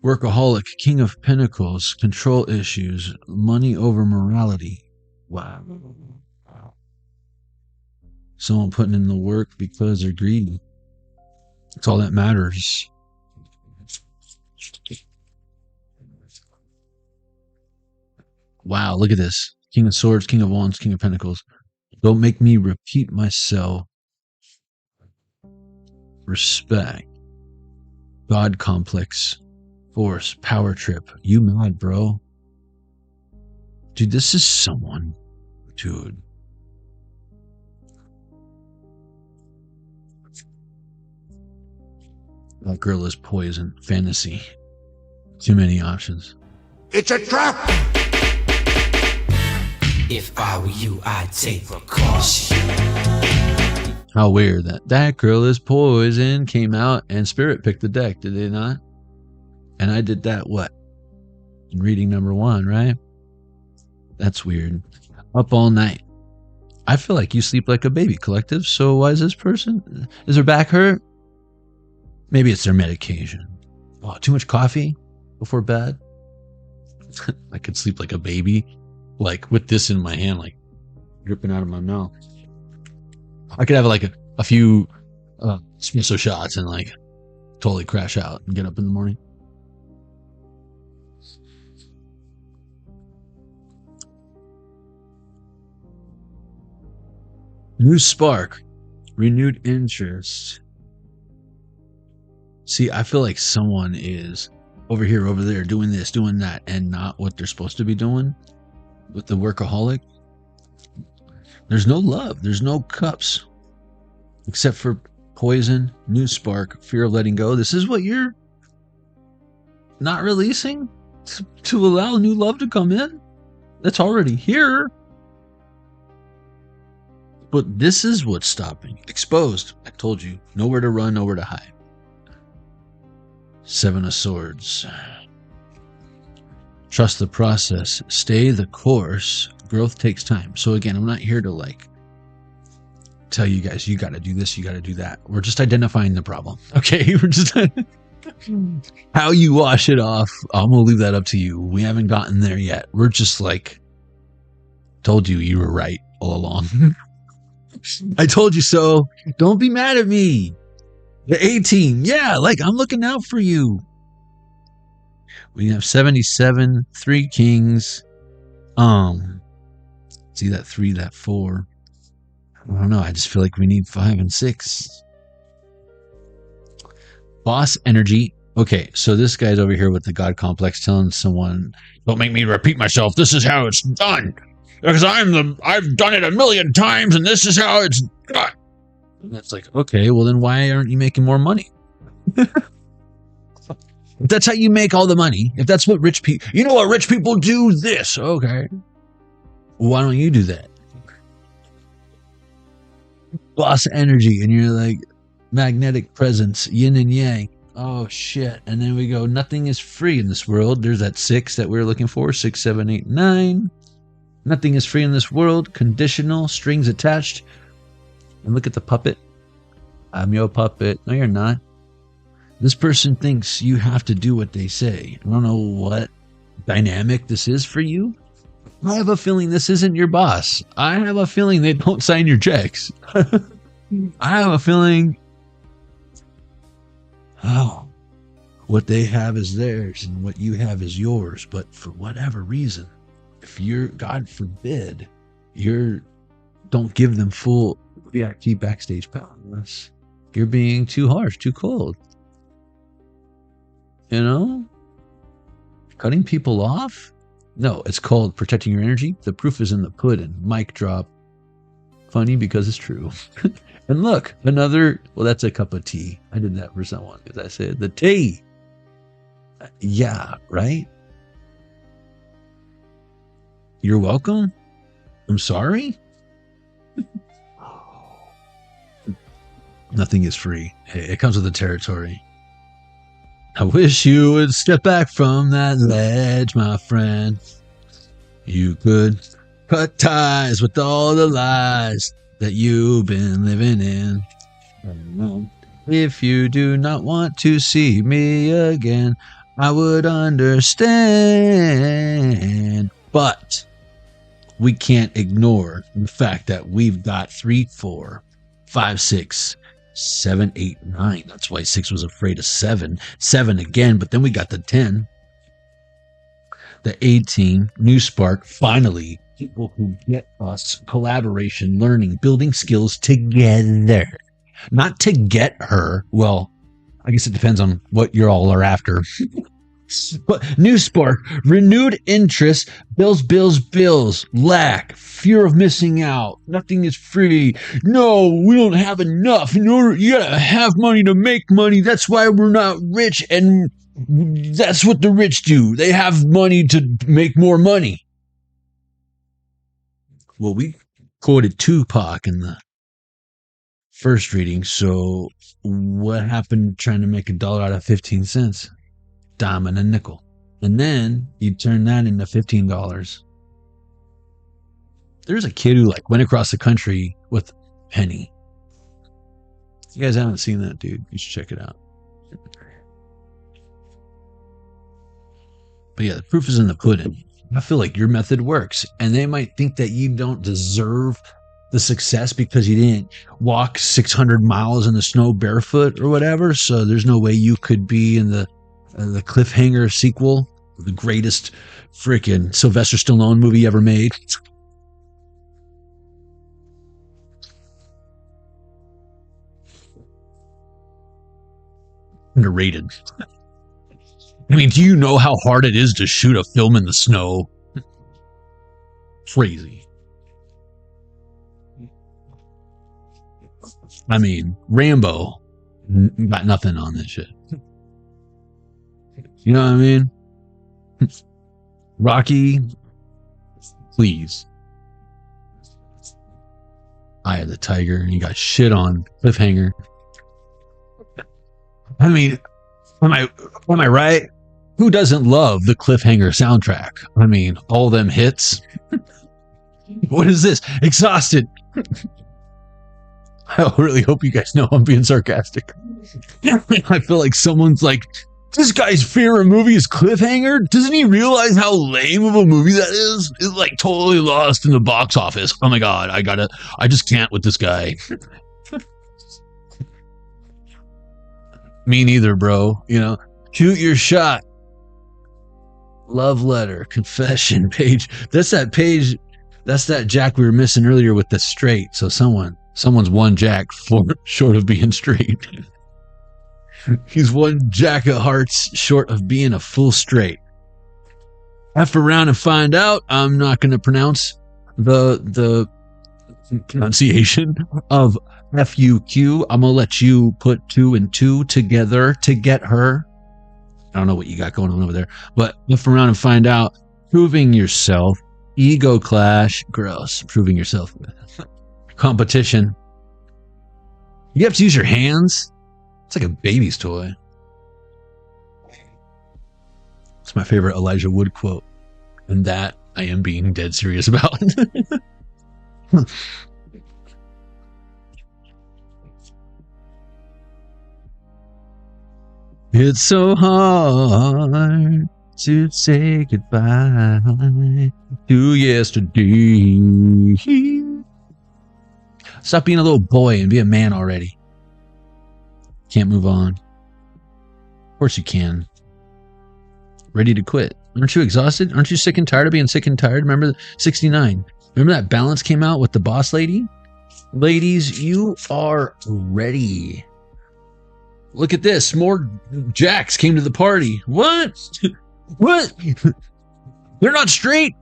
Workaholic, King of Pentacles, control issues, money over morality. Wow. Someone putting in the work because they're greedy. That's all that matters. Wow, look at this. King of Swords, King of Wands, King of Pentacles. Don't make me repeat myself. Respect. God complex. Force. Power trip. You mad, bro? Dude, this is someone. Dude. That girl is poison. Fantasy. Too many options. It's a trap! If I were you, I'd take precaution. How weird that girl is poison came out and Spirit picked the deck, did they not? And I did that, what? In reading number 1, right? That's weird. Up all night. I feel like you sleep like a baby, collective. So why is this person? Is their back hurt? Maybe it's their medication. Oh, too much coffee before bed? I could sleep like a baby. Like with this in my hand, like dripping out of my mouth. I could have like a few espresso shots and like totally crash out and get up in the morning. New spark, renewed interest. See, I feel like someone is over here, over there, doing this, doing that, and not what they're supposed to be doing with the workaholic. There's no love. There's no cups. Except for poison, new spark, fear of letting go. This is what you're not releasing to allow new love to come in? That's already here. But this is what's stopping. Exposed. I told you. Nowhere to run, nowhere to hide. 7 of Swords. Trust the process. Stay the course. Growth takes time. So again, I'm not here to like tell you guys, you got to do this, you got to do that. We're just identifying the problem. Okay? We're just... How you wash it off, I'm going to leave that up to you. We haven't gotten there yet. We're just like, told you were right all along. I told you so. Don't be mad at me. The 18. Yeah, like I'm looking out for you. We have 77, 3 kings. See that 3, that 4. I don't know. I just feel like we need 5 and 6. Boss energy. Okay, so this guy's over here with the God complex telling someone, don't make me repeat myself. This is how it's done. Because I've done it 1,000,000 times and this is how it's done. And it's like, okay, well then why aren't you making more money? If that's how you make all the money, if that's what rich people, you know what rich people do? This. Okay. Why don't you do that? Boss energy, and you're like, magnetic presence, yin and yang. Oh shit. And then we go, nothing is free in this world. There's that 6 that we were looking for. 6, 7, 8, 9. Nothing is free in this world. Conditional, strings attached. And look at the puppet. I'm your puppet. No, you're not. This person thinks you have to do what they say. I don't know what dynamic this is for you. I have a feeling this isn't your boss. I have a feeling they don't sign your checks. I have a feeling, what they have is theirs and what you have is yours. But for whatever reason, if you're, God forbid, don't give them full VIP backstage pass. You're being too harsh, too cold. You know? Cutting people off? No, it's called protecting your energy. The proof is in the pudding. Mic drop. Funny because it's true. And look, another, well, that's a cup of tea. I did that for someone because I said the tea. Yeah, right? You're welcome. I'm sorry. Nothing is free. Hey, it comes with the territory. I wish you would step back from that ledge, my friend. You could cut ties with all the lies that you've been living in. If you do not want to see me again, I would understand. But we can't ignore the fact that we've got 3, 4, 5, 6, 7, 8, 9. That's why 6 was afraid of 7. 7 again, but then we got the 10. The 18, new spark, finally, people who get us collaboration, learning, building skills together. Not to get her. Well, I guess it depends on what you all are after. But new spark, renewed interest, bills, lack, fear of missing out, nothing is free. No, we don't have enough. You gotta have money to make money. That's why we're not rich. And That's what the rich do. They have money to make more money. Well, we quoted Tupac in the first reading, so what happened trying to make $1 out of 15 cents? Dime and a nickel. And then you turn that into $15. There's a kid who like went across the country with a penny. If you guys haven't seen that, dude, you should check it out. But yeah, the proof is in the pudding. I feel like your method works, and they might think that you don't deserve the success because you didn't walk 600 miles in the snow barefoot or whatever. So there's no way you could be in the cliffhanger sequel, the greatest freaking Sylvester Stallone movie ever made. Underrated. I mean, do you know how hard it is to shoot a film in the snow? Crazy. I mean, Rambo got nothing on this shit. You know what I mean? Rocky, please. Eye of the Tiger, and you got shit on cliffhanger. I mean, am I right? Who doesn't love the cliffhanger soundtrack? I mean, all them hits. What is this? Exhausted. I really hope you guys know I'm being sarcastic. I feel like someone's like, this guy's favorite movie is Cliffhanger? Doesn't he realize how lame of a movie that is? It's like totally lost in the box office. Oh my God, I just can't with this guy. Me neither, bro. You know, shoot your shot. Love letter, confession page. That's that page. That's that jack we were missing earlier with the straight. So someone's one jack short of being straight. He's one jack of hearts short of being a full straight. F around and find out. I'm not going to pronounce the pronunciation of FUQ. I'm going to let you put 2 and 2 together to get her. I don't know what you got going on over there, but F around and find out. Proving yourself. Ego clash. Gross. Proving yourself. Competition. You have to use your hands. It's like a baby's toy. It's my favorite Elijah Wood quote. And that I am being dead serious about. It's so hard to say goodbye to yesterday. Stop being a little boy and be a man already. Can't move on. Of course you can. Ready to quit. Aren't you exhausted? Aren't you sick and tired of being sick and tired? Remember 69. Remember that balance came out with the boss lady? Ladies, you are ready. Look at this. More jacks came to the party. What? What? They're not straight.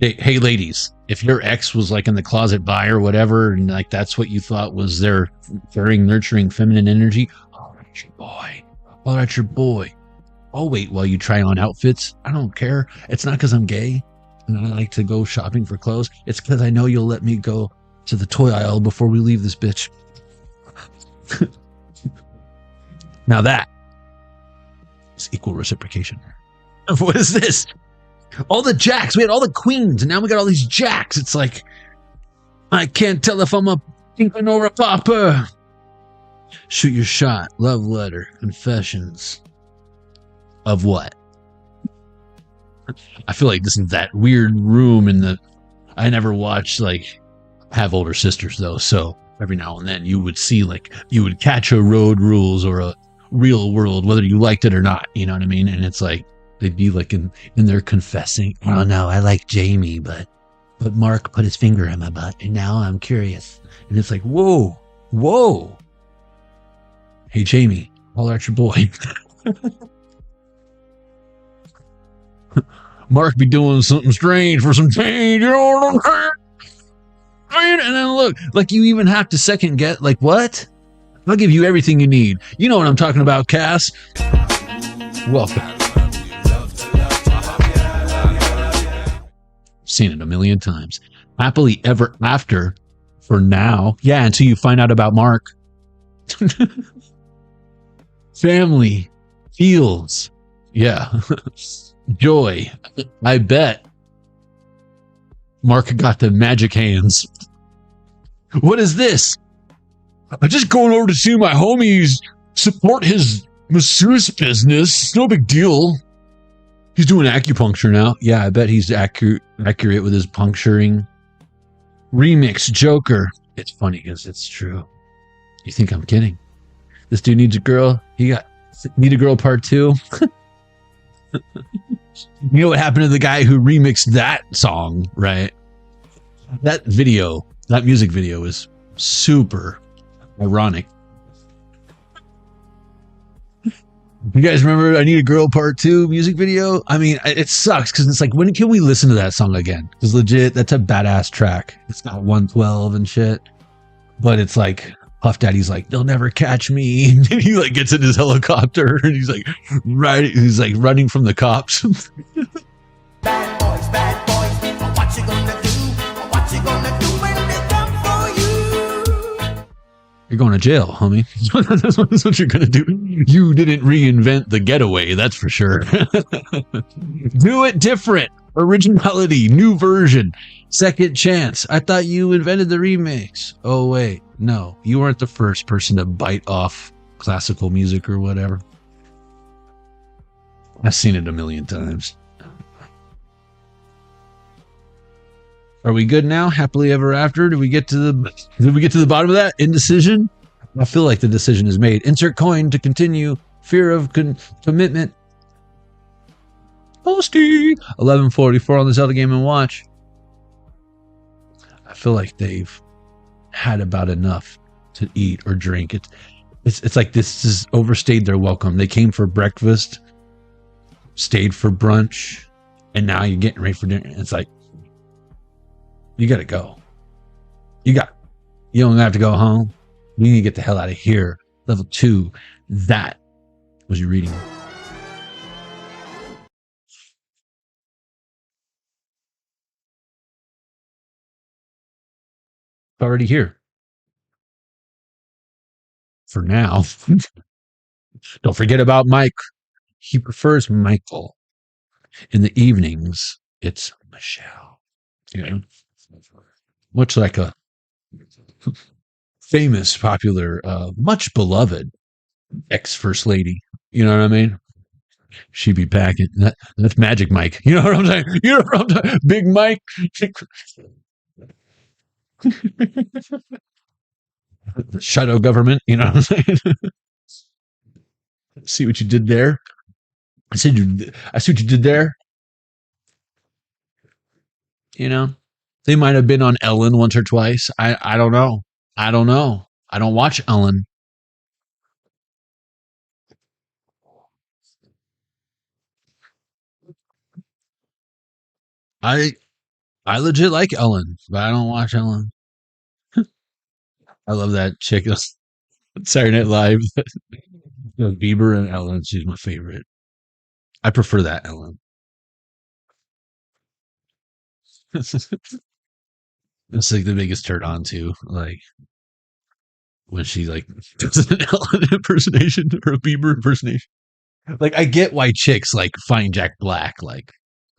Hey, ladies, if your ex was like in the closet by or whatever, and like that's what you thought was their very nurturing feminine energy, oh, that's your boy. Oh, that's your boy. I'll wait while you try on outfits. I don't care. It's not because I'm gay and I like to go shopping for clothes. It's because I know you'll let me go to the toy aisle before we leave this bitch. Now that is equal reciprocation. What is this? All the jacks. We had all the queens, and now we got all these jacks. It's like, I can't tell if I'm a pinker or a popper. Shoot your shot. Love letter. Confessions. Of what? I feel like this is that weird room in the... I never watched, like... have older sisters, though, so every now and then you would see, like, you would catch a Road Rules or a Real World, whether you liked it or not, you know what I mean? And it's like, they'd be like in there confessing, oh no, I like Jamie, but Mark put his finger in my butt, and now I'm curious. And it's like, whoa. Hey, Jamie, holler at your boy. Mark be doing something strange for some change, you know what I'm saying? And then look, like you even have to second guess, like what? I'll give you everything you need. You know what I'm talking about, Cass. Welcome. Seen it a million times. Happily ever after for now. Yeah, until you find out about Mark. Family. Feels. Yeah. Joy. I bet. Mark got the magic hands. What is this? I'm just going over to see my homies support his masseuse business. It's no big deal. He's doing acupuncture now. Yeah, I bet he's accurate with his puncturing. Remix Joker. It's funny because it's true. You think I'm kidding? This dude needs a girl. Need a Girl Part 2. You know what happened to the guy who remixed that song, right? That music video is super ironic. You guys remember I Need a Girl Part 2 music video? I mean, it sucks because it's like, when can we listen to that song again? Because legit, that's a badass track. It's got 112 and shit. But it's like, Puff Daddy's like, they'll never catch me. And he like gets in his helicopter and he's like running from the cops. Bad boys, what you gonna do? What you gonna do when they come for you? You're going to jail, homie. That's what you're gonna do. You didn't reinvent the getaway, that's for sure. Do it different. Originality, new version, second chance. I thought you invented the remix. Oh wait, no, you weren't the first person to bite off classical music or whatever. I've seen it a million times. Are we good now? Happily ever after? Did we get to the bottom of that? Indecision? I feel like the decision is made. Insert coin to continue. Fear of commitment. Posty 11:44 on the Zelda Game and Watch. I feel like they've had about enough to eat or drink. It's like this is overstayed their welcome. They came for breakfast, stayed for brunch, and now you're getting ready for dinner. It's like, you gotta go. You don't have to go home. You need to get the hell out of here. Level 2. That was your reading. Already here. For now. Don't forget about Mike. He prefers Michael. In the evenings, it's Michelle. You know? Much like a famous, popular, much beloved ex-first lady. You know what I mean? She'd be packing. That's Magic Mike. You know what I'm saying? You know what I'm saying? Big Mike. The shadow government. You know what I'm saying? See what you did there? I see what you did there. You know? They might have been on Ellen once or twice. I don't know. I don't watch Ellen. I legit like Ellen, but I don't watch Ellen. I love that chick. Saturday Night Live. Bieber and Ellen. She's my favorite. I prefer that Ellen. It's like the biggest turn on too. Like when she like does an Ellen impersonation or a Bieber impersonation. Like I get why chicks like find Jack Black like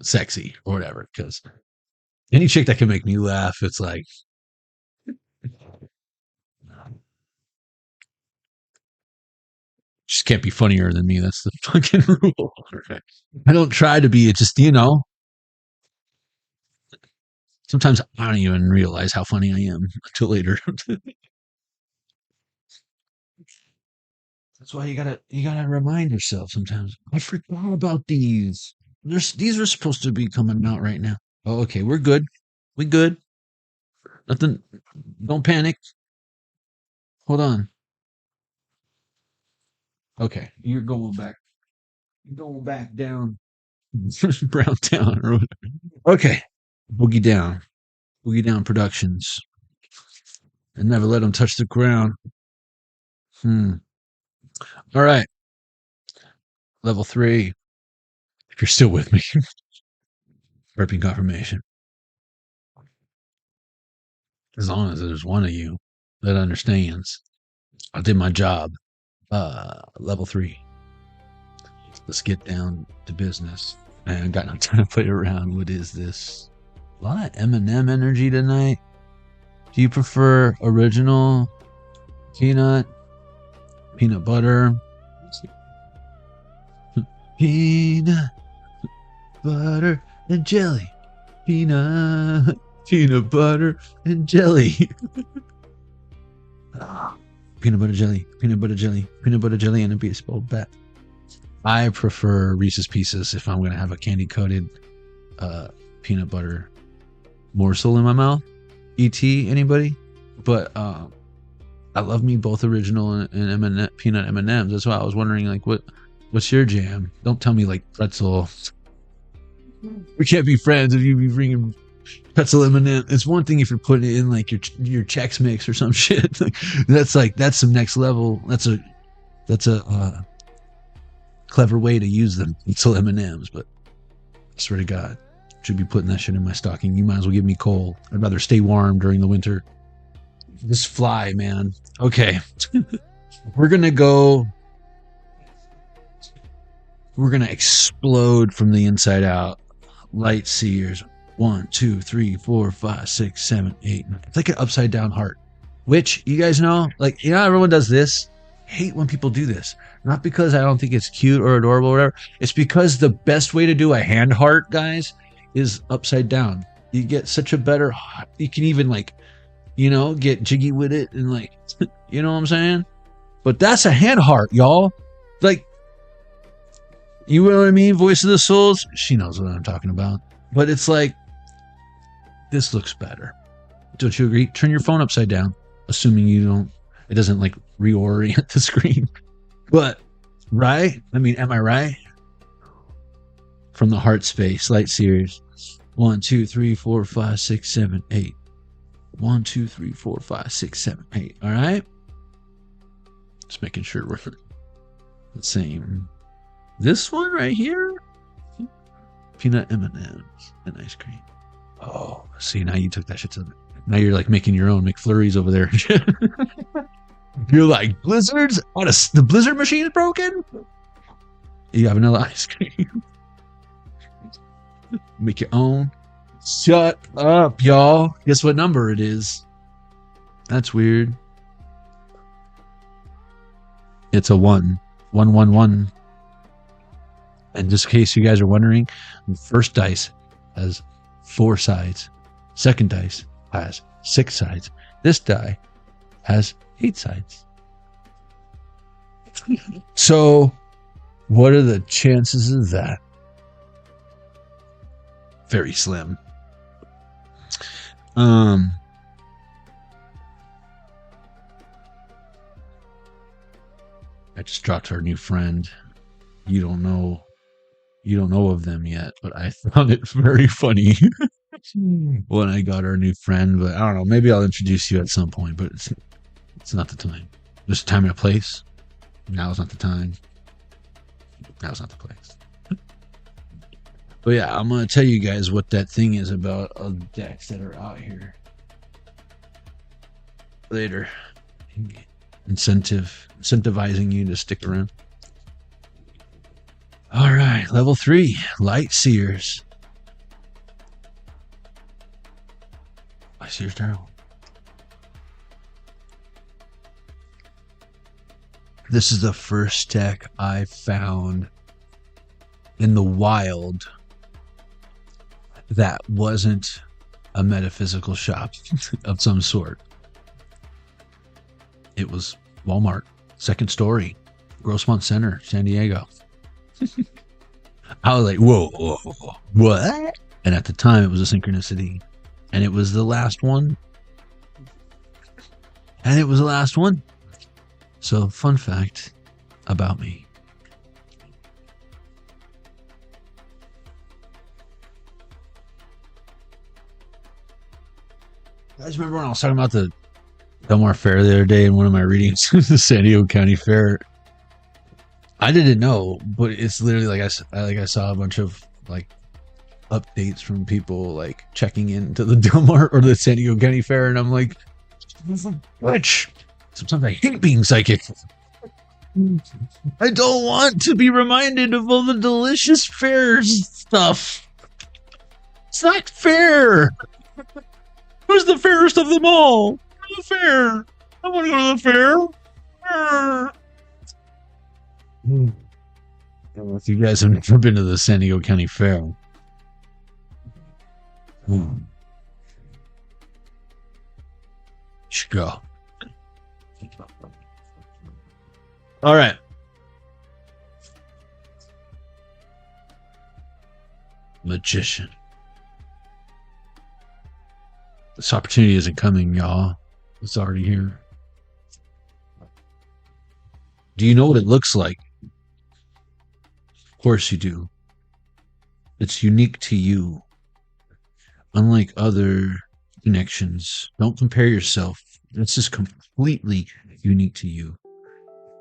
sexy or whatever, because any chick that can make me laugh, it's like just can't be funnier than me. That's the fucking rule. I don't try to be. It just, sometimes I don't even realize how funny I am until later. That's why you gotta remind yourself sometimes. I forgot about these. These are supposed to be coming out right now. Oh, okay, we're good. We good. Nothing. Don't panic. Hold on. Okay, you're going back. You're going back down. Brown Town or whatever. Okay. Boogie Down. Boogie Down Productions. And never let them touch the ground. All right. Level 3. If you're still with me. Burping confirmation. As long as there's one of you that understands, I did my job. Level 3. Let's get down to business. I got no time to play around. What is this? A lot of M&M energy tonight. Do you prefer original peanut butter, peanut butter and jelly, peanut butter and jelly, peanut butter jelly, and a baseball bat. I prefer Reese's Pieces if I'm gonna have a candy coated peanut butter morsel in my mouth. E.T. anybody? But I love me both original and peanut M&Ms. That's why I was wondering, like, what's your jam? Don't tell me like pretzel. We can't be friends if you be bringing pretzel M&M. It's one thing if you're putting it in like your Chex Mix or some shit. that's some next level. That's a clever way to use them. Pretzel M&Ms, but I swear to God, should be putting that shit in my stocking. You might as well give me coal. I'd rather stay warm during the winter. This fly, man. Okay. We're going to explode from the inside out. Light seers. 1, 2, 3, 4, 5, 6, 7, 8, 9. It's like an upside down heart. Which, you guys know, like, you know, everyone does this. I hate when people do this. Not because I don't think it's cute or adorable or whatever. It's because the best way to do a hand heart, guys, is upside down. You get such a better, you can even like, you know, get jiggy with it and like, you know what I'm saying? But that's a hand heart, y'all. Like, you know what I mean? Voice of the Souls. She knows what I'm talking about. But it's like, this looks better. Don't you agree? Turn your phone upside down, assuming it doesn't like reorient the screen. But, right? I mean, am I right? From the heart space, light series. 1, 2, 3, 4, 5, 6, 7, 8. 1, 2, 3, 4, 5, 6, 7, 8. All right. Just making sure we're the same. This one right here, peanut M&Ms and ice cream. Oh, see, now you took that shit to. Now you're like making your own McFlurries over there. You're like, blizzards? The blizzard machine is broken. You got vanilla ice cream. Make your own. Shut up, y'all. Guess what number it is? That's weird. It's a 1. 1, 1, 1. And just in case you guys are wondering, the first dice has 4 sides. Second dice has 6 sides. This die has 8 sides. So, what are the chances of that? Very slim. I just dropped our new friend. You don't know of them yet, but I found it very funny when I got our new friend. But I don't know, maybe I'll introduce you at some point, but it's not the time. There's a time and a place. Now is not the time. Now is not the place. But yeah, I'm going to tell you guys what that thing is about decks that are out here later. Incentivizing you to stick around. All right, level 3, Light Seers. Light Seers Tarot. This is the first deck I found in the wild that wasn't a metaphysical shop of some sort. It was Walmart, second story, Grossmont Center, San Diego. I was like, whoa, what? And at the time, it was a synchronicity. And it was the last one. So, fun fact about me. You guys remember when I was talking about the Del Mar Fair the other day in one of my readings, the San Diego County Fair? I didn't know, but it's literally like I saw a bunch of like updates from people like checking into the Del Mar or the San Diego County Fair, and I'm like, which sometimes I hate being psychic. I don't want to be reminded of all the delicious fairs stuff. It's not fair. Who's the fairest of them all? The fair. I want to go to the fair. I don't know if you guys have never been to the San Diego County Fair. You should go. All right. Magician. This opportunity isn't coming, y'all. It's already here. Do you know what it looks like? Of course you do. It's unique to you. Unlike other connections, don't compare yourself. This is completely unique to you.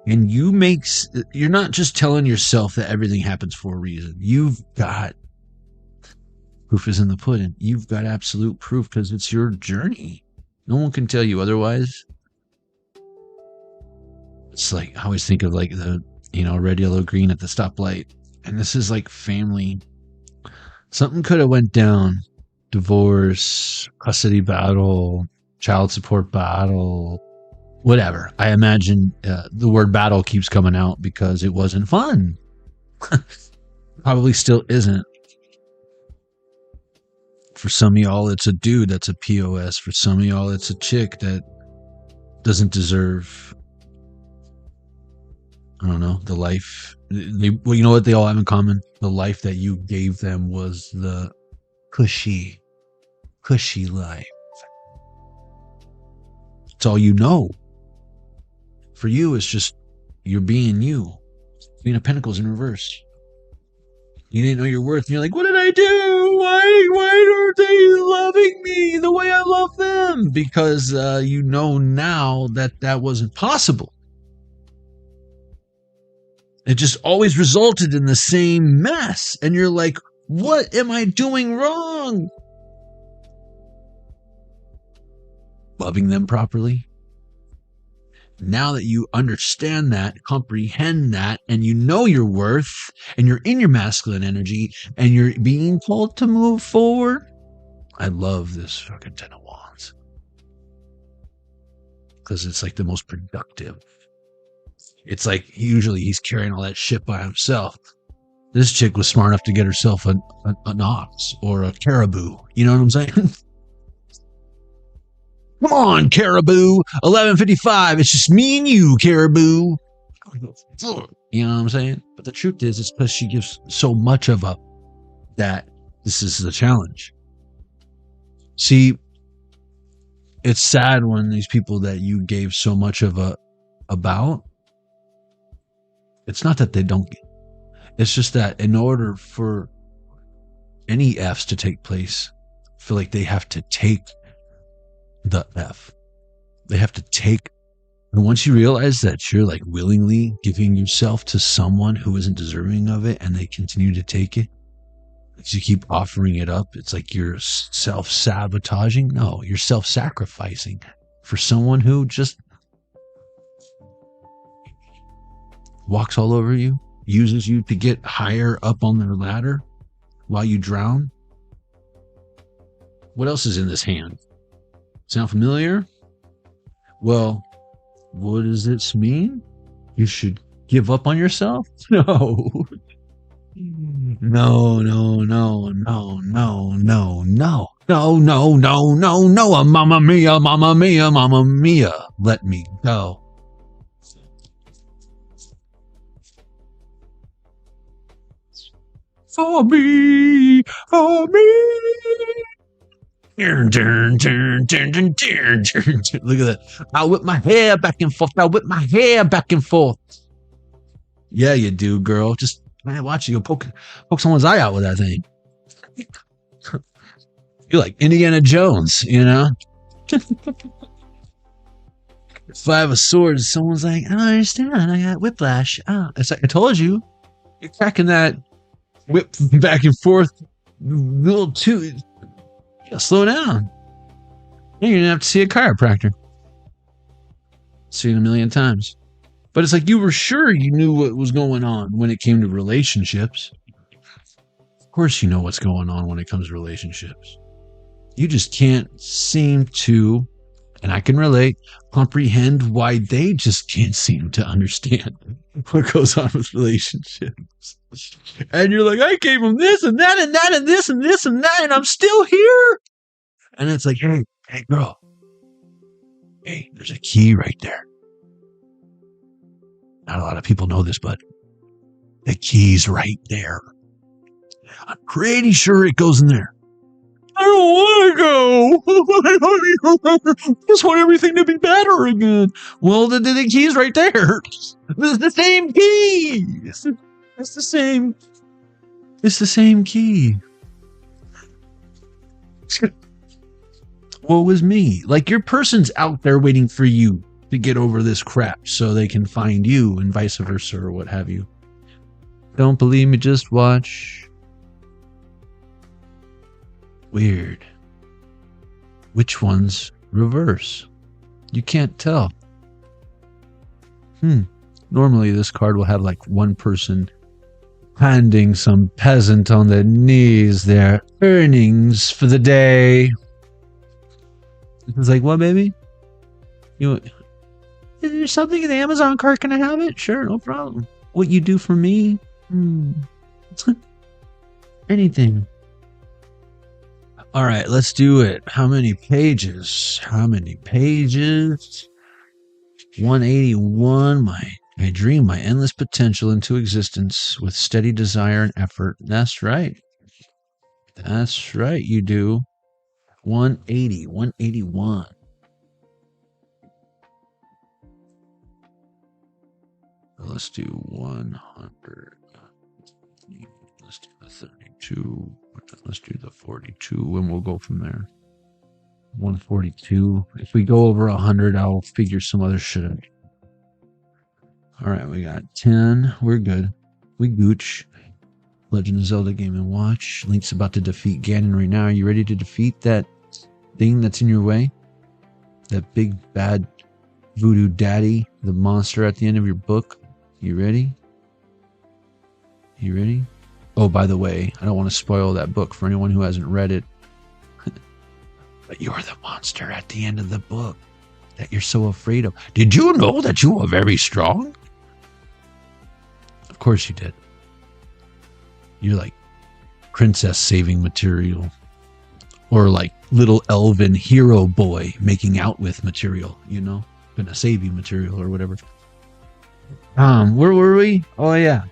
And you're not just telling yourself that everything happens for a reason. You've got proof is in the pudding. You've got absolute proof because it's your journey. No one can tell you otherwise. It's like, I always think of like the, red, yellow, green at the stoplight. And this is like family. Something could have went down. Divorce, custody battle, child support battle, whatever. I imagine the word battle keeps coming out because it wasn't fun. Probably still isn't. For some of y'all, it's a dude that's a POS. For some of y'all, it's a chick that doesn't deserve, I don't know, the life. Well, you know what they all have in common? The life that you gave them was the cushy life. It's all you know. For you, it's just you're being you. Queen of Pentacles in reverse. You didn't know your worth, and you're like, what did I do? Why aren't they loving me the way I love them? Because you know now that wasn't possible. It just always resulted in the same mess. And you're like, what am I doing wrong? Loving them properly. Now that you understand that, comprehend that, and you know your worth, and you're in your masculine energy, and you're being told to move forward. I love this fucking Ten of Wands. Because it's like the most productive. It's like usually he's carrying all that shit by himself. This chick was smart enough to get herself an ox or a caribou. You know what I'm saying? Come on, caribou. 11:55. It's just me and you, caribou. You know what I'm saying? But the truth is, it's because she gives so much of up that this is the challenge. See, it's sad when these people that you gave so much of about, it's not that they don't get. It's just that in order for any Fs to take place, I feel like they have to take the F. They have to take, and once you realize that you're like willingly giving yourself to someone who isn't deserving of it, and they continue to take it, as you keep offering it up, it's like you're self-sabotaging. No, you're self-sacrificing for someone who just walks all over you, uses you to get higher up on their ladder while you drown. What else is in this hand? Sound familiar? Well, what does this mean? You should give up on yourself? No. No. Mamma mia, mamma mia, mamma mia. Let me go. For me. Look at that. I whip my hair back and forth. Yeah, you do, girl. Just watch you go poke someone's eye out with that thing. You're like Indiana Jones, you know? Five of Swords, someone's like, I don't understand. I got whiplash. It's like, I told you. You're cracking that whip back and forth. Little too. You gotta slow down. You're going to have to see a chiropractor. Seen a million times. But it's like you were sure you knew what was going on when it came to relationships. Of course you know what's going on when it comes to relationships. You just can't seem to, and I can relate, comprehend why they just can't seem to understand what goes on with relationships. And you're like, I gave them this and that and that and this and this and that, and I'm still here. And it's like, hey girl, hey, there's a key right there. Not a lot of people know this, but the key's right there. I'm pretty sure it goes in there. I don't want to go. I just want everything to be better again. Well, the key's right there. It's the same key. It's the same. It's the same key. Woe was me. Like your person's out there waiting for you to get over this crap so they can find you and vice versa or what have you. Don't believe me, just watch. Weird. Which one's reverse? You can't tell. Normally this card will have like one person handing some peasant on their knees their earnings for the day. It's like, what, baby? Is there something in the Amazon cart? Can I have it? Sure, no problem. What you do for me? Anything. All right, let's do it. How many pages? 181. I dream my endless potential into existence with steady desire and effort. That's right. That's right, you do. 180, 181. Let's do 100. Let's do the 32. Let's do the 42, and we'll go from there. 142. If we go over 100, I'll figure some other shit out. All right, we got 10. We're good. We gooch. Legend of Zelda Game & Watch. Link's about to defeat Ganon right now. Are you ready to defeat that thing that's in your way? That big bad voodoo daddy, the monster at the end of your book? You ready? You ready? Oh, by the way, I don't want to spoil that book for anyone who hasn't read it. But you're the monster at the end of the book that you're so afraid of. Did you know that you are very strong? Of course you did. You're like princess saving material. Or like little elven hero boy making out with material, you know? Gonna save you material or whatever. Where were we? Oh yeah.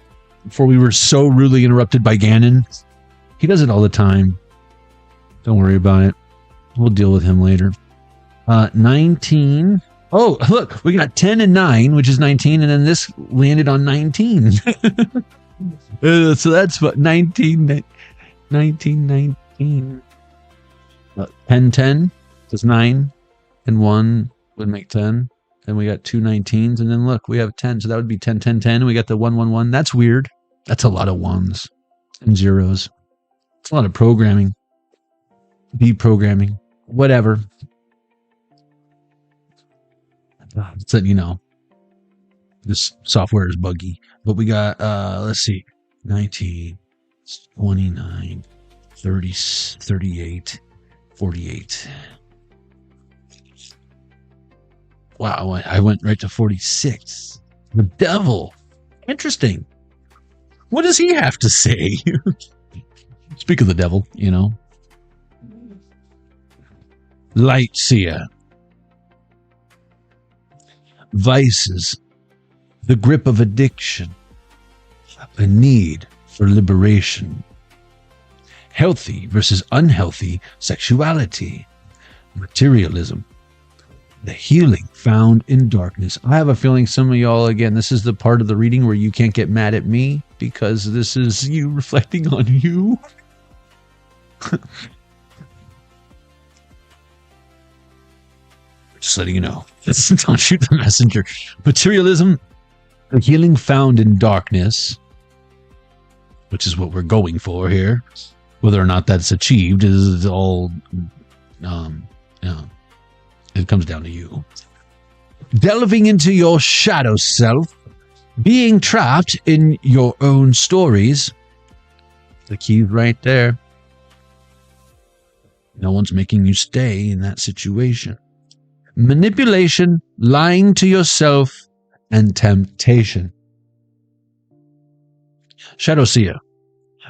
Before we were so rudely interrupted by Ganon. He does it all the time. Don't worry about it. We'll deal with him later. 19. Oh, look, we got 10 and 9, which is 19, and then this landed on 19. So that's what 19. 10 is 9, and 1 would make 10. Then we got two 19s, and then look, we have 10. So that would be 10, 10, 10. And we got the 1, 1, 1. That's weird. That's a lot of ones and zeros. It's a lot of programming. Deprogramming. Whatever. So, you know, this software is buggy. But we got, let's see, 19, 29, 30, 38, 48. Wow, I went right to 46. The devil. Interesting. What does he have to say? Speak of the devil, you know. Light seer. Vices. The grip of addiction. A need for liberation. Healthy versus unhealthy sexuality. Materialism. The healing found in darkness. I have a feeling some of y'all, again, this is the part of the reading where you can't get mad at me because this is you reflecting on you. Just letting you know. Don't shoot the messenger. Materialism, the healing found in darkness, which is what we're going for here. Whether or not that's achieved is all, it comes down to you. Delving into your shadow self, being trapped in your own stories. The key's right there. No one's making you stay in that situation. Manipulation, lying to yourself, and temptation. Shadow Seer.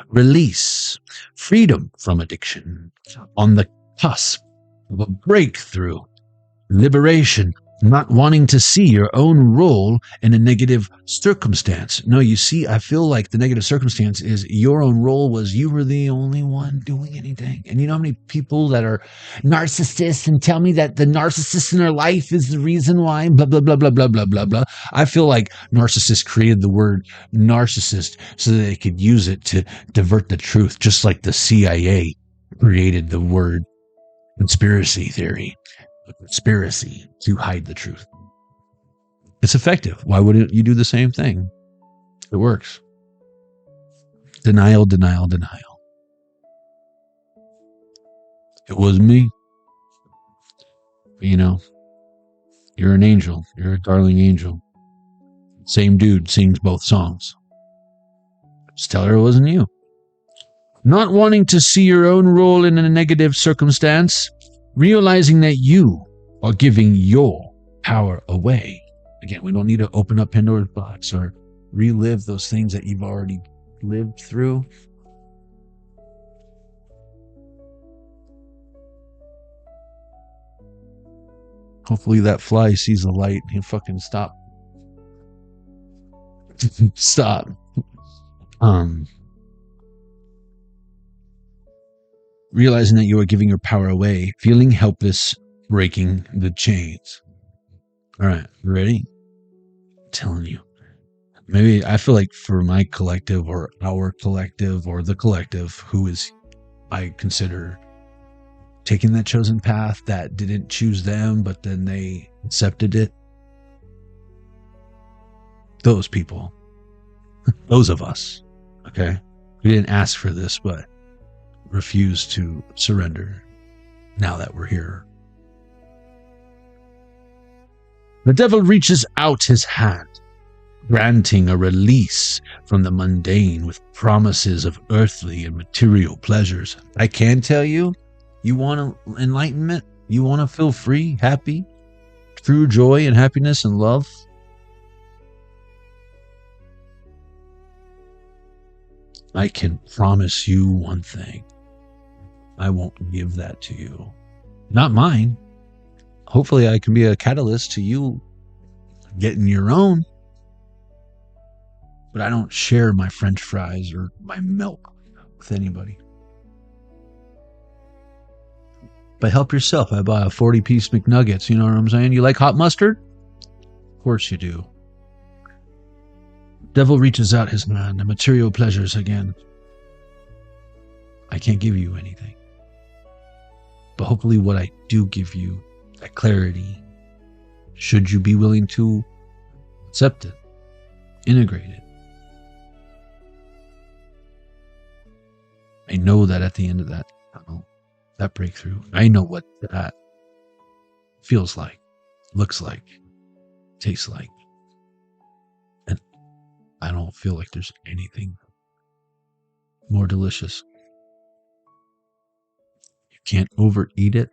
Release. Freedom from addiction. On the cusp of a breakthrough. Liberation. Not wanting to see your own role in a negative circumstance. No, you see, I feel like the negative circumstance is your own role was you were the only one doing anything. And you know how many people that are narcissists and tell me that the narcissist in their life is the reason why, blah, blah, blah, blah, blah, blah, blah, blah. I feel like narcissists created the word narcissist so that they could use it to divert the truth, just like the CIA created the word conspiracy theory. A conspiracy to hide the truth. It's effective. Why wouldn't you do the same thing? It works. Denial, denial, denial. It was me. You know, you're an angel. You're a darling angel. Same dude sings both songs. Just tell her it wasn't you. Not wanting to see your own role in a negative circumstance. Realizing that you are giving your power away. Again, we don't need to open up Pandora's box or relive those things that you've already lived through. Hopefully that fly sees the light and he'll fucking stop. Stop. Realizing that you are giving your power away, feeling helpless, breaking the chains. All right, ready? I'm telling you. Maybe I feel like for my collective or our collective or the collective who is, I consider taking that chosen path that didn't choose them, but then they accepted it. Those people, those of us, okay? We didn't ask for this, but refuse to surrender now that we're here. The devil reaches out his hand, granting a release from the mundane with promises of earthly and material pleasures. I can tell you, you want enlightenment? You want to feel free, happy, true joy and happiness and love? I can promise you one thing. I won't give that to you. Not mine. Hopefully I can be a catalyst to you getting your own. But I don't share my French fries or my milk with anybody. But help yourself. I buy a 40-piece McNuggets. You know what I'm saying? You like hot mustard? Of course you do. Devil reaches out his hand, the material pleasures again. I can't give you anything. But hopefully what I do give you, that clarity, should you be willing to accept it, integrate it. I know that at the end of that tunnel, that breakthrough, I know what that feels like, looks like, tastes like. And I don't feel like there's anything more delicious. You can't overeat it.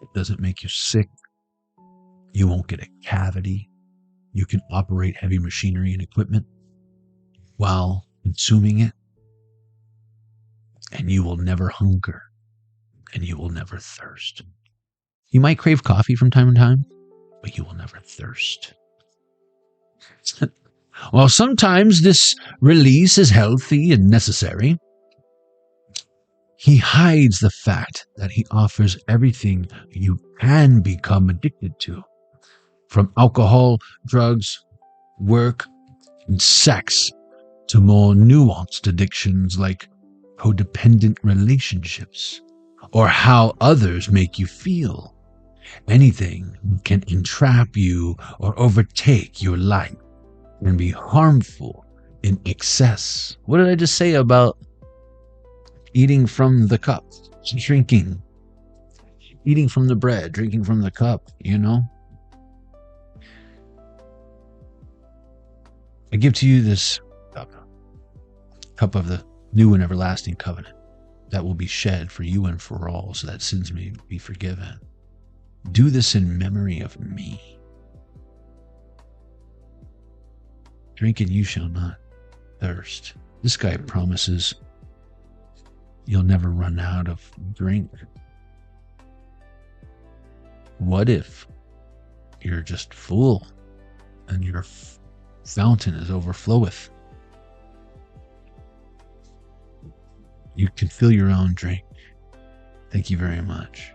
It doesn't make you sick. You won't get a cavity. You can operate heavy machinery and equipment while consuming it. And you will never hunger. And you will never thirst. You might crave coffee from time to time, but you will never thirst. While sometimes this release is healthy and necessary, he hides the fact that he offers everything you can become addicted to, from alcohol, drugs, work, and sex, to more nuanced addictions like codependent relationships, or how others make you feel. Anything can entrap you or overtake your life and be harmful in excess. What did I just say about eating from the cup? Drinking. Eating from the bread, drinking from the cup, you know? I give to you this cup of the new and everlasting covenant that will be shed for you and for all, so that sins may be forgiven. Do this in memory of me. Drink and you shall not thirst. This guy promises you'll never run out of drink. What if you're just full and your fountain is overfloweth? You can fill your own drink. Thank you very much.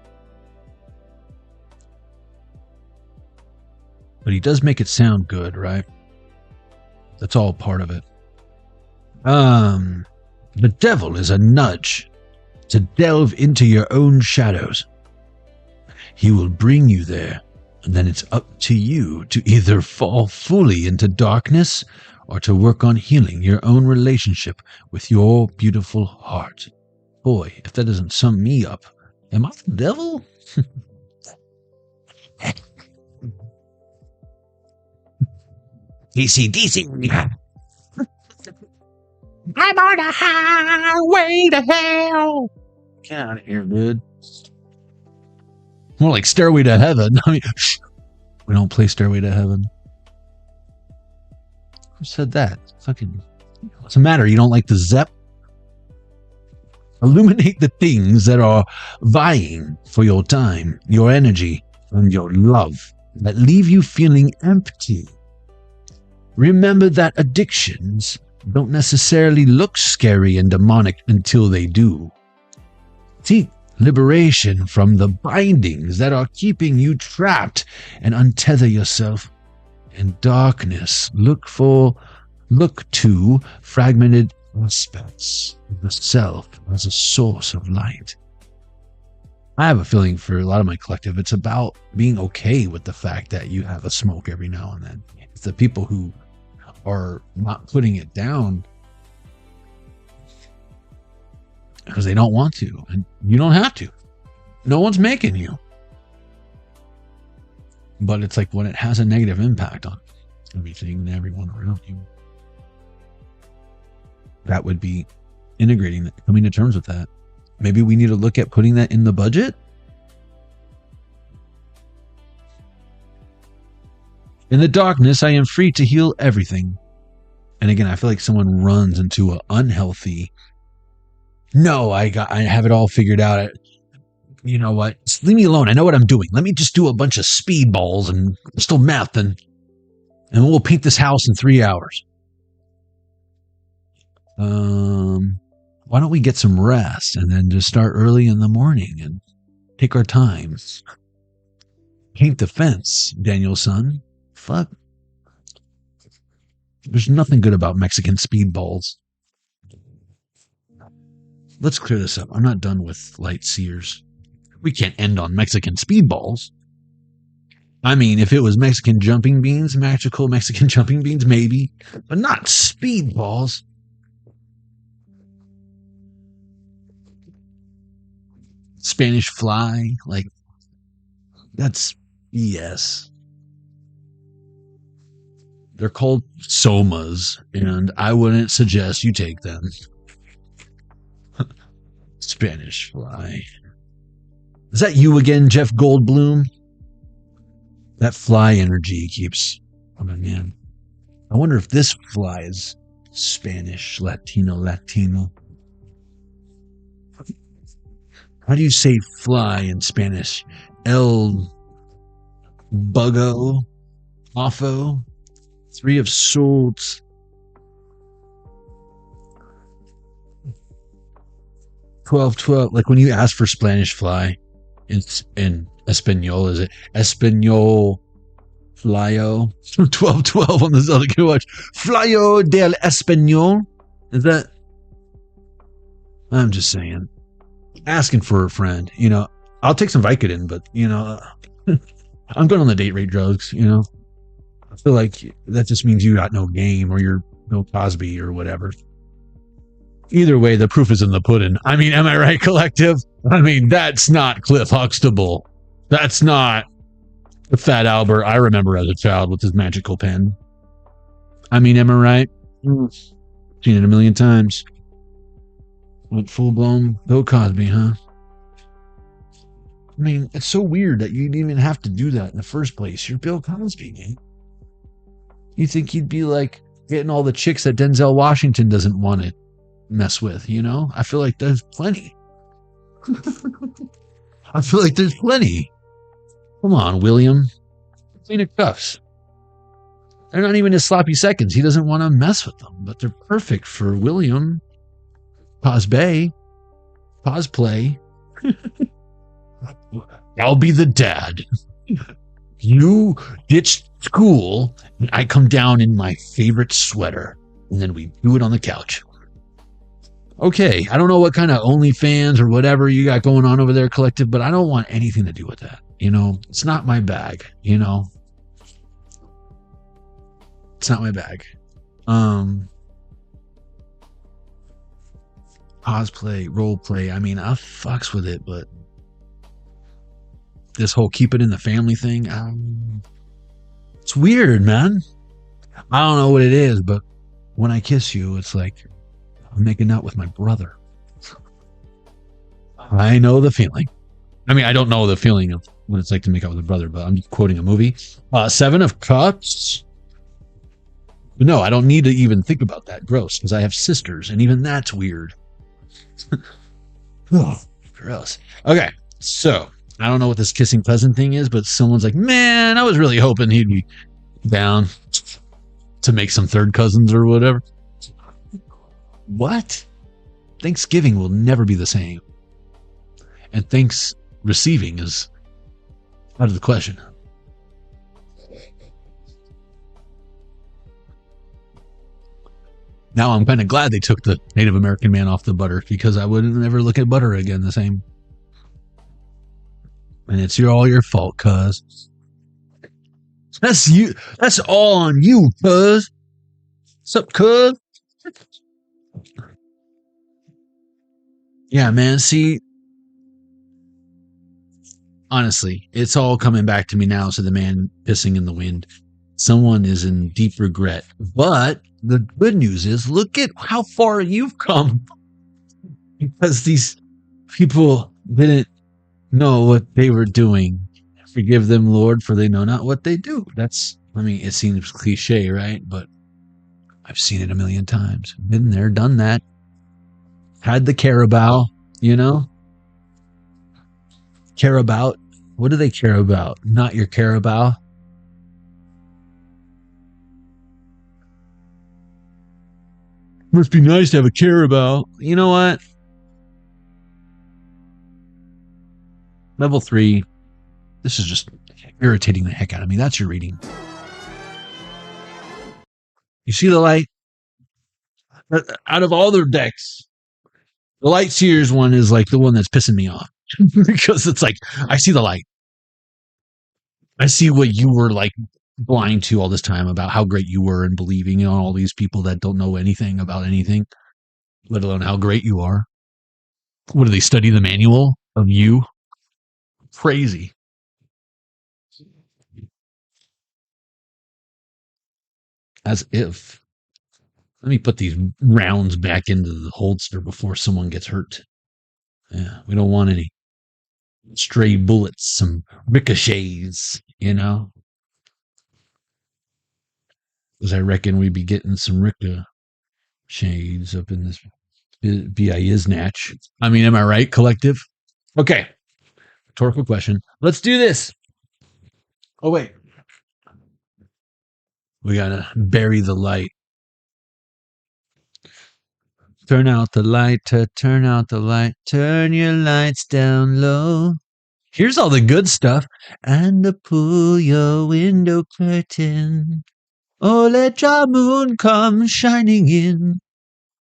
But he does make it sound good, right? That's all part of it. The devil is a nudge to delve into your own shadows. He will bring you there, and then it's up to you to either fall fully into darkness or to work on healing your own relationship with your beautiful heart. Boy, if that doesn't sum me up, am I the devil? DC. I'm on the highway to hell. Get out of here, dude. More like Stairway to Heaven. I mean, we don't play Stairway to Heaven. Who said that? Fucking, what's the matter? You don't like the Zepp? Illuminate the things that are vying for your time, your energy, and your love that leave you feeling empty. Remember that addictions don't necessarily look scary and demonic until they do. Seek liberation from the bindings that are keeping you trapped and untether yourself. In darkness, look to fragmented aspects of the self as a source of light. I have a feeling for a lot of my collective, it's about being okay with the fact that you have a smoke every now and then. It's the people who are not putting it down because they don't want to, and you don't have to. No one's making you. But it's like when it has a negative impact on everything and everyone around you, that would be integrating that, coming to terms with that. Maybe we need to look at putting that in the budget. In the darkness, I am free to heal everything. And again, I feel like someone runs into an unhealthy, no, I have it all figured out. You know what? Just leave me alone. I know what I'm doing. Let me just do a bunch of speedballs and crystal meth and we'll paint this house in 3 hours. Why don't we get some rest and then just start early in the morning and take our time? Paint the fence, Daniel's son. Fuck. There's nothing good about Mexican speedballs. Let's clear this up. I'm not done with light seers. We can't end on Mexican speedballs. I mean, if it was Mexican jumping beans, magical Mexican jumping beans, maybe. But not speedballs. Spanish fly, like, that's BS. They're called somas, and I wouldn't suggest you take them. Spanish fly. Is that you again, Jeff Goldblum? That fly energy keeps coming in. I wonder if this fly is Spanish, Latino. How do you say fly in Spanish? El buggo, offo, 3 of swords. $12. Like when you ask for Spanish fly in Espanol, is it Espanol flyo? 12 on this other good watch. Flyo del Espanol. Is that? I'm just saying. Asking for a friend, you know, I'll take some Vicodin, but you know, I'm good on the date rate drugs, you know. I feel like that just means you got no game or you're Bill Cosby or whatever. Either way, the proof is in the pudding. I mean, am I right, collective? I mean, that's not Cliff Huxtable. That's not the Fat Albert I remember as a child with his magical pen. I mean, am I right? Seen it a million times. Went full-blown Bill Cosby, huh? I mean, it's so weird that you'd even have to do that in the first place. You're Bill Cosby, man. You think he'd be like getting all the chicks that Denzel Washington doesn't want to mess with, you know? I feel like there's plenty. I feel like there's plenty. Come on, William. Clean of cuffs. They're not even his sloppy seconds. He doesn't want to mess with them, but they're perfect for William. Cosby. Cosplay. I'll be the dad. You ditch school, and I come down in my favorite sweater, and then we do it on the couch. Okay, I don't know what kind of OnlyFans or whatever you got going on over there, collective, but I don't want anything to do with that. You know, it's not my bag, you know. It's not my bag. Cosplay, role play, I mean, I fucks with it, but this whole keep it in the family thing, it's weird, man. I don't know what it is, but when I kiss you, it's like I'm making out with my brother. I know the feeling. I mean, I don't know the feeling of what it's like to make out with a brother, but I'm quoting a movie. 7 of Cups. But no, I don't need to even think about that. Gross, because I have sisters, and even that's weird. Oh, gross. Okay, so I don't know what this kissing cousin thing is, but someone's like, man, I was really hoping he'd be down to make some third cousins or whatever. What? Thanksgiving will never be the same. And thanks receiving is out of the question. Now I'm kind of glad they took the Native American man off the butter, because I would never look at butter again the same. And it's all your fault, cuz. That's you. That's all on you, cuz. What's up, cuz? Yeah, man. See, honestly, it's all coming back to me now. So the man pissing in the wind. Someone is in deep regret. But the good news is, look at how far you've come. Because these people didn't know what they were doing. Forgive them, Lord, for they know not what they do. That's, I mean, it seems cliche, right? But I've seen it a million times. Been there, done that. Had the carabao, you know? Care about? What do they care about? Not your carabao. Must be nice to have a carabao. You know what? Level 3. This is just irritating the heck out of me. That's your reading. You see the light? Out of all their decks, the Light Seers one is like the one that's pissing me off. Because it's like, I see the light. I see what you were like blind to all this time about how great you were and believing in all these people that don't know anything about anything, let alone how great you are. What do they study the manual of you? Crazy. As if. Let me put these rounds back into the holster before someone gets hurt. Yeah, we don't want any stray bullets, some ricochets, you know? Because I reckon we'd be getting some ricochets up in this B.I.Iznatch. I mean, am I right, collective? Okay. Rhetorical question. Let's do this. Oh, wait. We gotta bury the light. Turn out the light, turn out the light, turn your lights down low. Here's all the good stuff. And to pull your window curtain. Oh, let your moon come shining in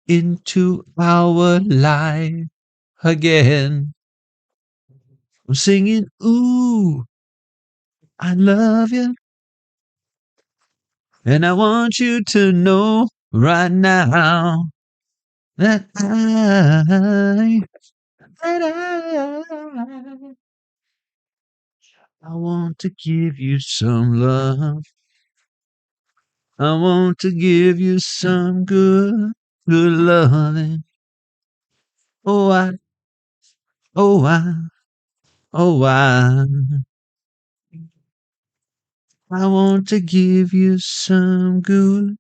into our life again. I'm singing, ooh, I love you. And I want you to know right now that I want to give you some love. I want to give you some good loving. Oh, oh, oh, I want to give you some good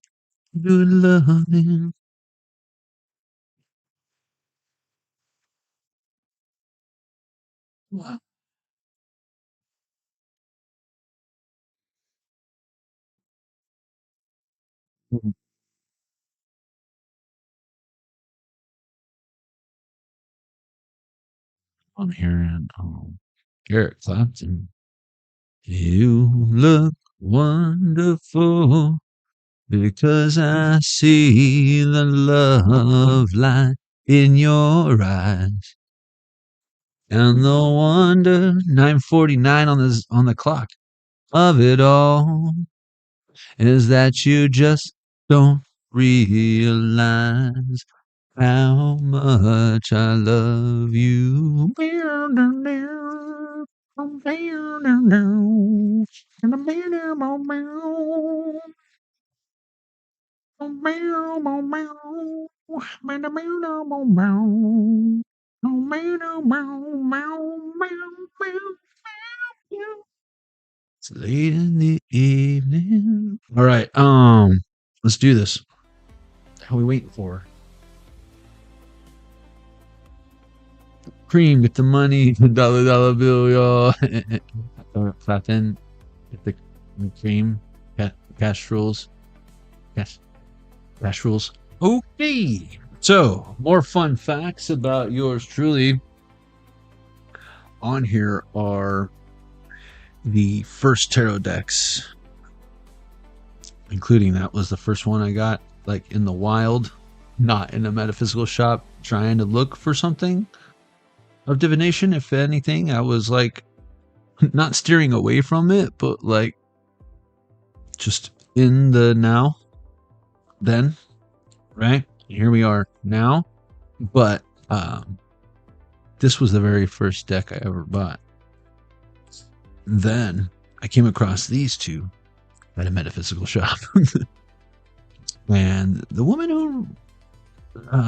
loving. Wow. I'm hearing Eric Clapton. You look wonderful because I see the love light in your eyes. And no wonder 9:49 on the clock of it all is that you just don't realize how much I love you. It's late in the evening. All right, let's do this. What are we waiting for? Cream, get the money, the dollar bill, y'all. Clap in, get the cream, cash rules, cash rules. Okay, so more fun facts about yours truly. On here are the first tarot decks, including that was the first one I got, like in the wild, not in a metaphysical shop, trying to look for something of divination. If anything, I was like not steering away from it, but like just in the now, then, right? Here we are now. But this was the very first deck I ever bought. Then I came across these two at a metaphysical shop. And the woman who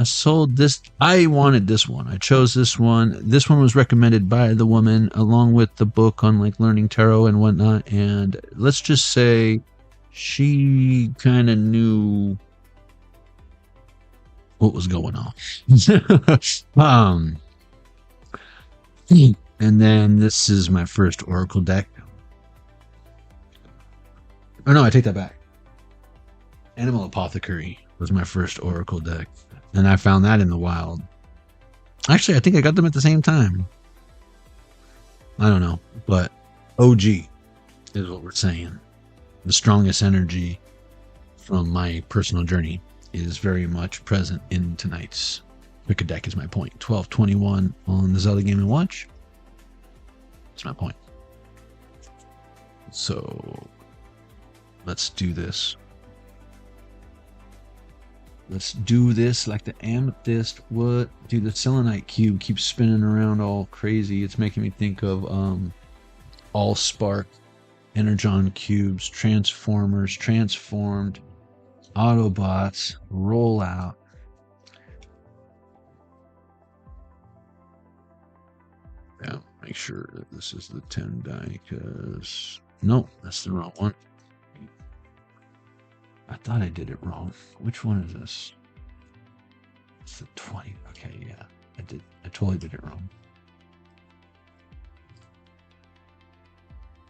sold this, I wanted this one. I chose this one. This one was recommended by the woman along with the book on like learning tarot and whatnot. And let's just say she kind of knew what was going on. And then this is my first Oracle deck. Oh no, I take that back. Animal Apothecary was my first Oracle deck. And I found that in the wild. Actually, I think I got them at the same time. I don't know. But OG is what we're saying. The strongest energy from my personal journey is very much present in tonight's Wicked deck is my point. 1221 on the Zelda Game & Watch. That's my point. So let's do this. Let's do this like the amethyst. What? Dude, the selenite cube keeps spinning around all crazy. It's making me think of all spark, energon cubes, transformers, transformed, Autobots, rollout. Yeah, make sure that this is the 10 die, because nope, that's the wrong one. I thought I did it wrong. Which one is this? It's the 20. Okay, yeah, I did. I totally did it wrong.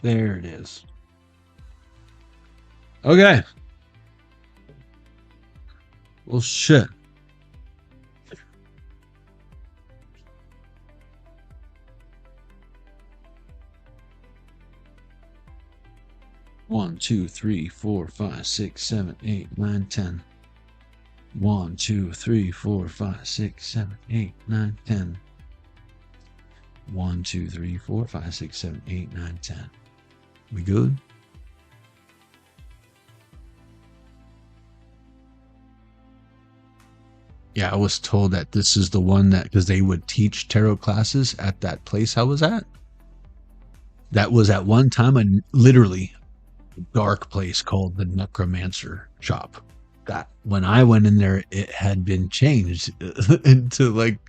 There it is. Okay. Well, shit. One, two, three, four, five, six, 7, 8, 9, 10. 1, 2, 3, 4, 5, 6, 7, 8, 9, 10. 1, 2, 3, 4, 5, 6, 7, 8, 9, 10. We good? Yeah, I was told that this is the one that, because they would teach tarot classes at that place I was at. That was at one time a literally dark place called the Necromancer Shop. That when I went in there, it had been changed into like,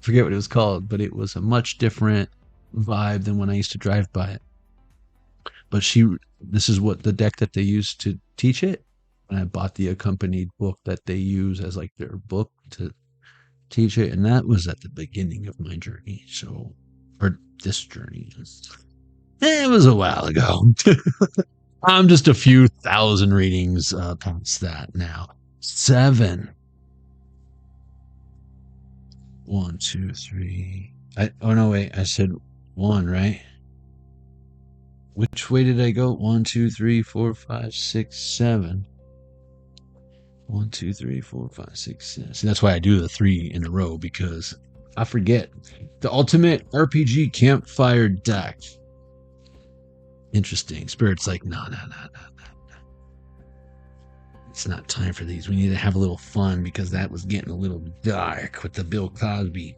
forget what it was called, but it was a much different vibe than when I used to drive by it. But this is what the deck that they used to teach it. And I bought the accompanied book that they use as like their book to teach it. And that was at the beginning of my journey. So, or this journey. It was a while ago. I'm just a few thousand readings past that now. 7. 1, 2, 3. Oh no, wait. I said 1, right? Which way did I go? 1, 2, 3, 4, 5, 6, 7. 1, 2, 3, 4, 5, 6, 7. See, that's why I do the 3 in a row, because I forget. The ultimate RPG campfire deck. Interesting. Spirit's like, no. It's not time for these. We need to have a little fun, because that was getting a little dark with the Bill Cosby.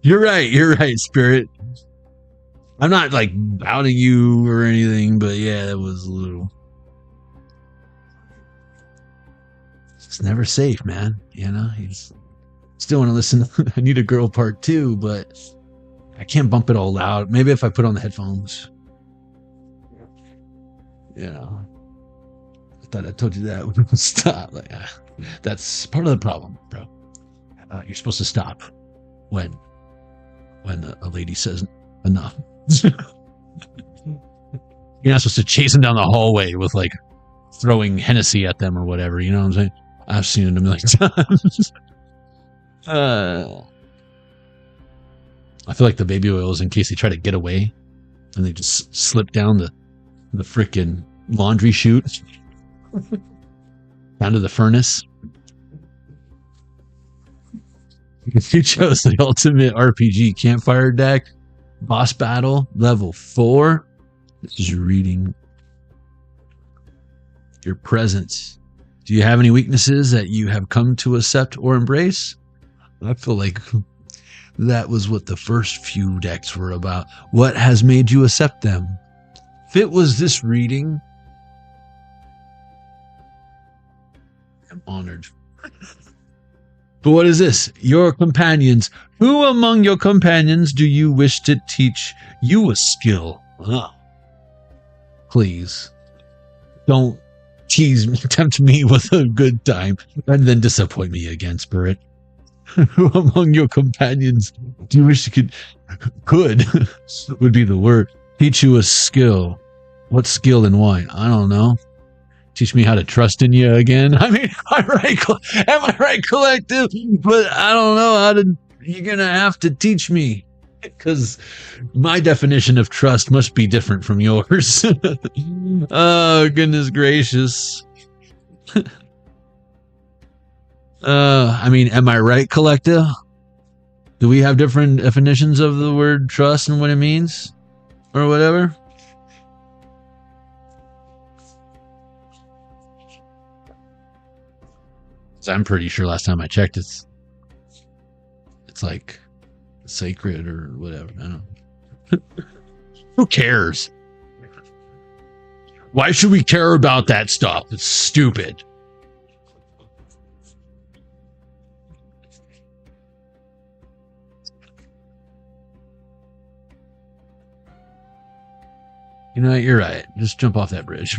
You're right, Spirit. I'm not like doubting you or anything, but yeah, that was a little. It's never safe, man. You know, he's still want to listen. I Need a Girl Part 2, but I can't bump it all loud. Maybe if I put on the headphones. You know, I thought I told you that. Stop. Like, that's part of the problem, bro. You're supposed to stop when a lady says enough. You're not supposed to chase them down the hallway with like throwing Hennessy at them or whatever. You know what I'm saying? I've seen it a million times. I feel like the baby oil is in case they try to get away and they just slip down the frickin' laundry chute down to the furnace. You chose the ultimate RPG campfire deck. Boss battle level 4. This is your reading. Your presence. Do you have any weaknesses that you have come to accept or embrace? I feel like that was what the first few decks were about. What has made you accept them? If it was this reading, I'm honored. But what is this? Your companions. Who among your companions do you wish to teach you a skill? Please, don't tease me, tempt me with a good time, and then disappoint me again, Spirit. Who among your companions do you wish could would be the word, teach you a skill? What skill and why? I don't know. Teach me how to trust in you again. I mean, am I right, collective? But I don't know you're gonna have to teach me, because my definition of trust must be different from yours. Oh, goodness gracious. I mean, am I right, collective? Do we have different definitions of the word trust and what it means? Or whatever? I'm pretty sure last time I checked, it's like sacred or whatever. I don't know. Who cares? Why should we care about that stuff? It's stupid. You know what? You're right. Just jump off that bridge.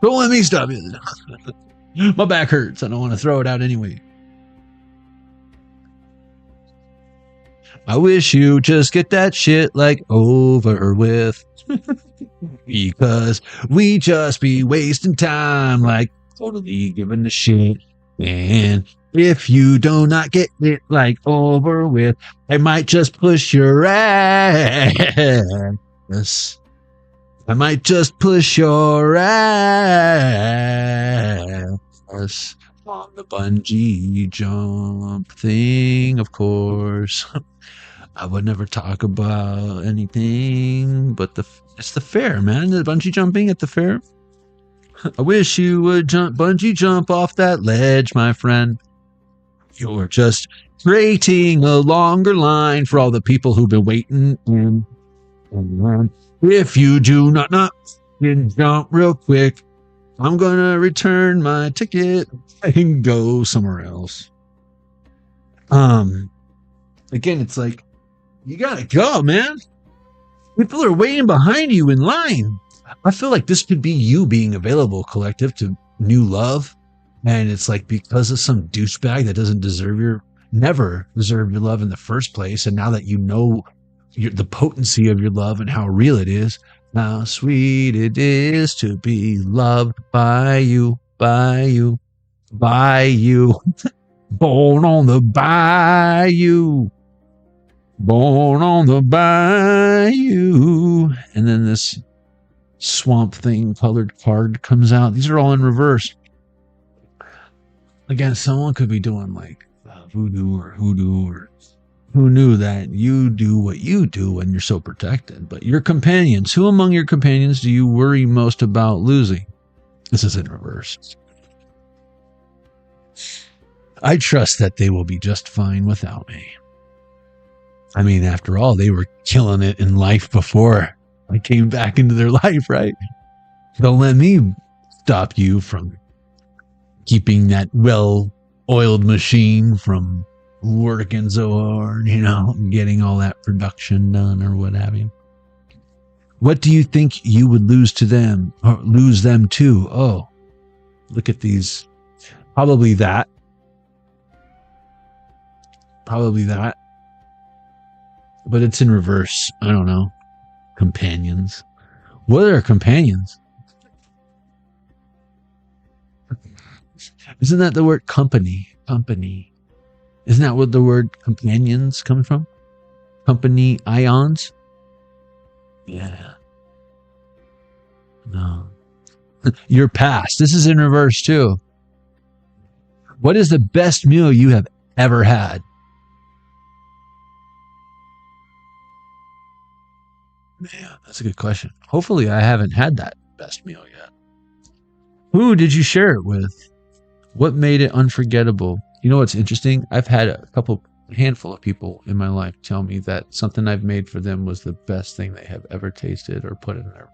Don't let me stop you. My back hurts. I don't want to throw it out anyway. I wish you just get that shit like over with. Because we just be wasting time, like totally giving a shit. And if you do not get it like over with, I might just push your ass. I might just push your ass on the bungee jump thing, of course. I would never talk about anything but it's the fair, man. The bungee jumping at the fair. I wish you would bungee jump off that ledge, my friend. You're just creating a longer line for all the people who've been waiting. And if you do not jump real quick, I'm gonna return my ticket and go somewhere else. Again, it's like, you gotta go, man. People are waiting behind you in line. I feel like this could be you being available, collective, to new love. And it's like, because of some douchebag that doesn't never deserve your love in the first place. And now that you know the potency of your love and how real it is, how sweet it is to be loved by you. Born on the bayou. Born on the bayou. And then this swamp thing colored card comes out. These are all in reverse. Again, someone could be doing like voodoo or hoodoo, or who knew that you do what you do when you're so protected. But your companions, who among your companions do you worry most about losing? This is in reverse. I trust that they will be just fine without me. I mean, after all, they were killing it in life before I came back into their life, right? Don't let me stop you from keeping that well-oiled machine from working so hard, getting all that production done or what have you. What do you think you would lose to them, or lose them to? Oh, look at these. Probably that. But it's in reverse. I don't know. Companions. What are companions? Isn't that the word company? Company. Isn't that what the word companions comes from? Company ions? Yeah. No. Your past. This is in reverse too. What is the best meal you have ever had? Man, that's a good question. Hopefully I haven't had that best meal yet. Who did you share it with? What made it unforgettable? You know what's interesting? I've had a handful of people in my life tell me that something I've made for them was the best thing they have ever tasted or put in their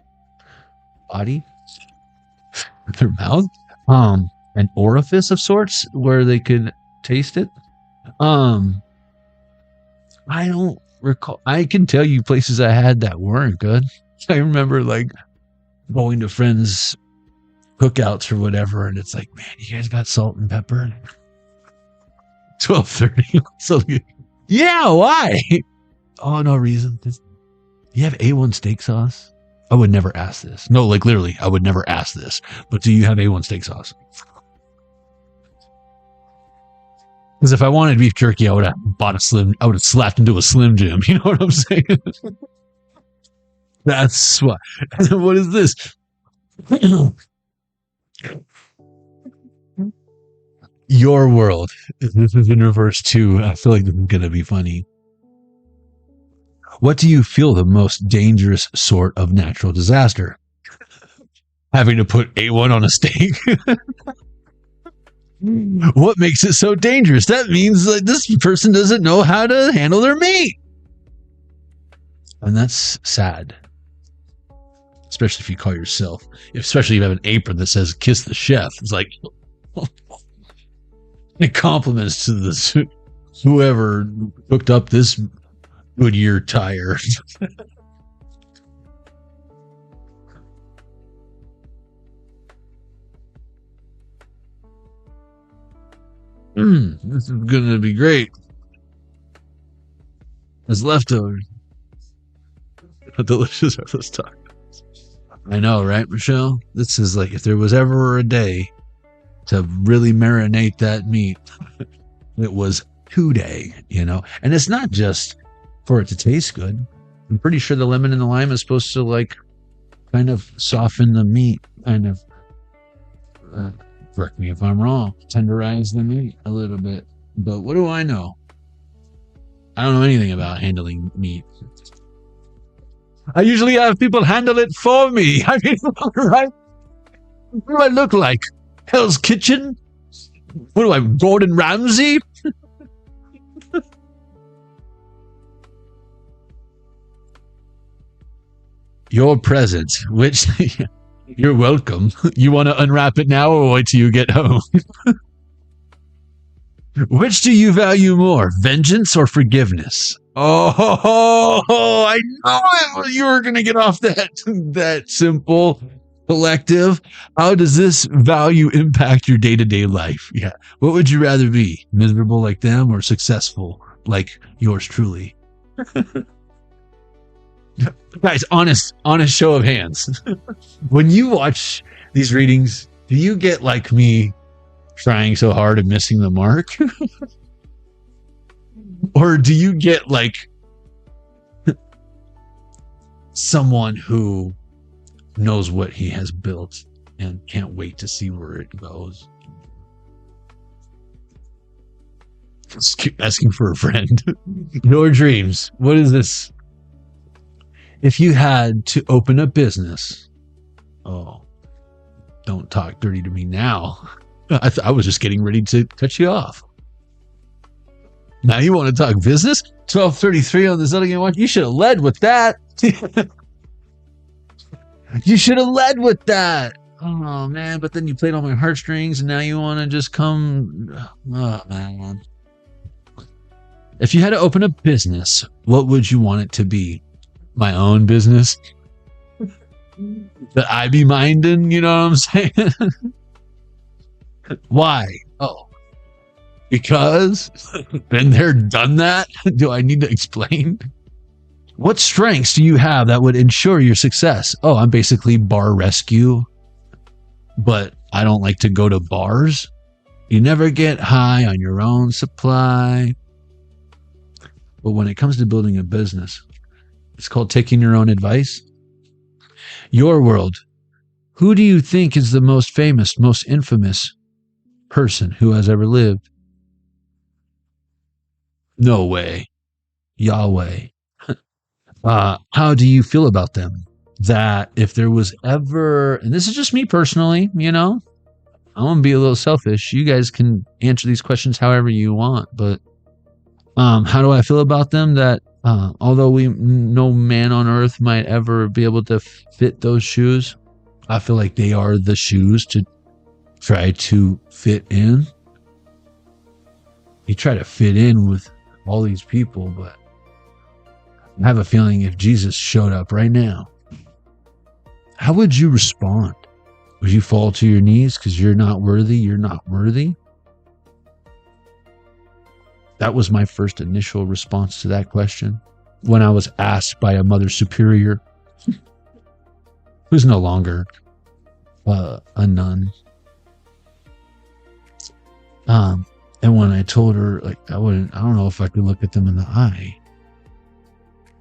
body, their mouth, an orifice of sorts where they could taste it. I don't recall. I can tell you places I had that weren't good. I remember like going to friends' cookouts or whatever, and it's like, man, you guys got salt and pepper? 12:30. So yeah, why? Oh, no reason. You have A1 steak sauce? I would never ask this. No, like literally, I would never ask this. But do you have A1 steak sauce? Because if I wanted beef jerky, I would have slapped into a Slim Jim. You know what I'm saying? That's what. What is this? Your world. This is in reverse too. I feel like this is going to be funny. What do you feel the most dangerous sort of natural disaster? Having to put A1 on a steak? What makes it so dangerous? That means that this person doesn't know how to handle their meat. And that's sad. Especially if you call yourself, especially if you have an apron that says "Kiss the Chef." It's like, it compliments to this whoever hooked up this Goodyear tire. This is going to be great. As leftovers. How delicious are those tacos? I know, right, Michelle? This is like, if there was ever a day to really marinate that meat, it was today, And it's not just for it to taste good. I'm pretty sure the lemon and the lime is supposed to like kind of soften the meat, kind of, correct me if I'm wrong, tenderize the meat a little bit. But what do I know? I don't know anything about handling meat. I usually have people handle it for me. I mean, right? What do I look like? Hell's Kitchen? What do I, Gordon Ramsay? Your present, which you're welcome. You want to unwrap it now or wait till you get home? Which do you value more, vengeance or forgiveness? Oh, I know it. You were going to get off that simple collective. How does this value impact your day-to-day life? Yeah. What would you rather be? Miserable like them or successful like yours truly? Guys, honest show of hands. When you watch these readings, do you get like me trying so hard and missing the mark? Or do you get like someone who knows what he has built and can't wait to see where it goes? Just keep asking for a friend. Your dreams. What is this? If you had to open a business, oh, don't talk dirty to me now. I was just getting ready to cut you off. Now you want to talk business? 12:33 on the Zillion Watch. You should have led with that. You should have led with that. Oh man, but then you played on my heartstrings, and now you want to just come. Oh man. If you had to open a business, what would you want it to be? My own business that I be minding, you know what I'm saying? Why? Oh, because been there, done that. Do I need to explain? What strengths do you have that would ensure your success? Oh, I'm basically bar rescue, but I don't like to go to bars. You never get high on your own supply. But when it comes to building a business, it's called taking your own advice. Your world. Who do you think is the most famous, most infamous person who has ever lived? No way. Yahweh. How do you feel about them? That if there was ever, and this is just me personally, you know, I want to be a little selfish. You guys can answer these questions however you want, but how do I feel about them? That although no man on earth might ever be able to fit those shoes, I feel like they are the shoes to try to fit in. You try to fit in with all these people, but I have a feeling if Jesus showed up right now, how would you respond? Would you fall to your knees because you're not worthy? You're not worthy? That was my first initial response to that question when I was asked by a mother superior who's no longer a nun. And when I told her, like, I don't know if I could look at them in the eye.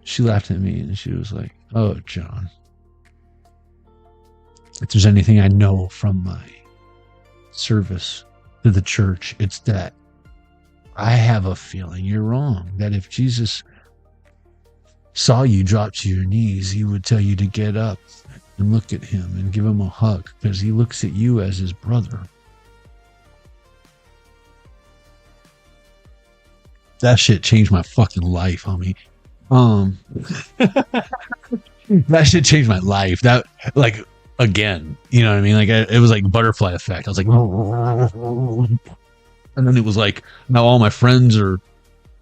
She laughed at me and she was like, "Oh, John, if there's anything I know from my service to the church, it's that I have a feeling you're wrong. That if Jesus saw you drop to your knees, he would tell you to get up and look at him and give him a hug because he looks at you as his brother." That shit changed my fucking life, homie. That shit changed my life. That, like, again, you know what I mean? Like, it was like butterfly effect. I was like, and then it was like, now all my friends are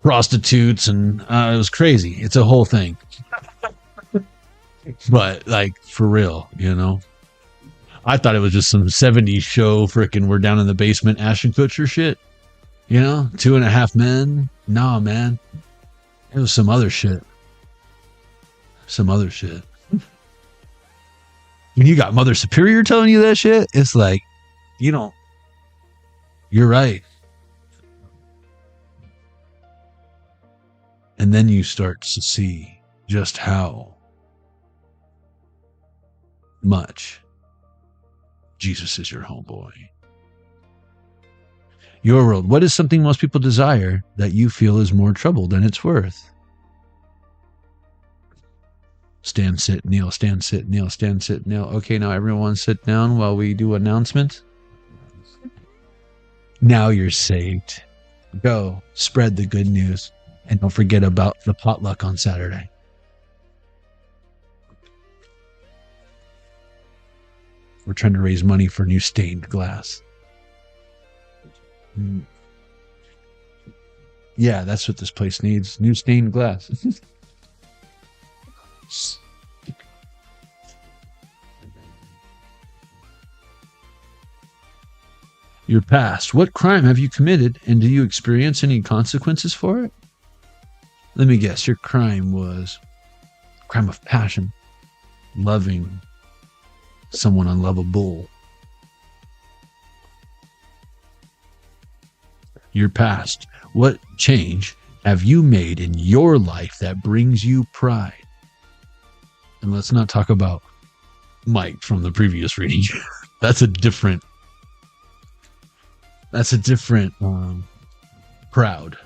prostitutes, and it was crazy. It's a whole thing. But, like, for real, you know? I thought it was just some 70s show, frickin' we're down in the basement Ashton Kutcher shit. You know? 2.5 Men. Nah, man. It was some other shit. Some other shit. When you got Mother Superior telling you that shit, it's like, you don't. You're right. And then you start to see just how much Jesus is your homeboy. Your world. What is something most people desire that you feel is more trouble than it's worth? Stand, sit, kneel, stand, sit, kneel, stand, sit, kneel. Okay, now everyone sit down while we do announcements. Now you're saved. Go, spread the good news, and don't forget about the potluck on Saturday. We're trying to raise money for new stained glass. Yeah, that's what this place needs. New stained glass. Your past. What crime have you committed, and do you experience any consequences for it? Let me guess. Your crime was a crime of passion. Loving someone unlovable. Your past. What change have you made in your life that brings you pride? And let's not talk about Mike from the previous reading. That's a different proud.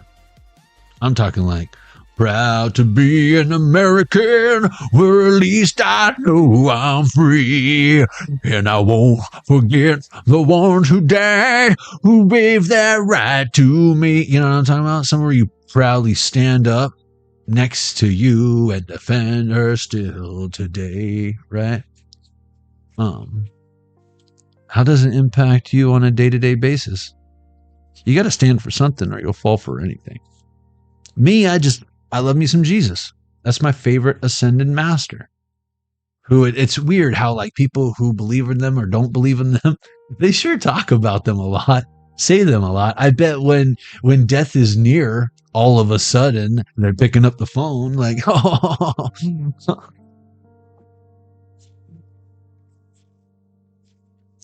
I'm talking like, proud to be an American, where at least I know I'm free. And I won't forget the ones who died, who gave that right to me. You know what I'm talking about? Somewhere you proudly stand up next to you and defend her still today, right? How does it impact you on a day-to-day basis? You got to stand for something or you'll fall for anything. Me, I love me some Jesus. That's my favorite ascended master. It's weird how like people who believe in them or don't believe in them, they sure talk about them a lot, say them a lot. I bet when death is near, all of a sudden they're picking up the phone like, oh.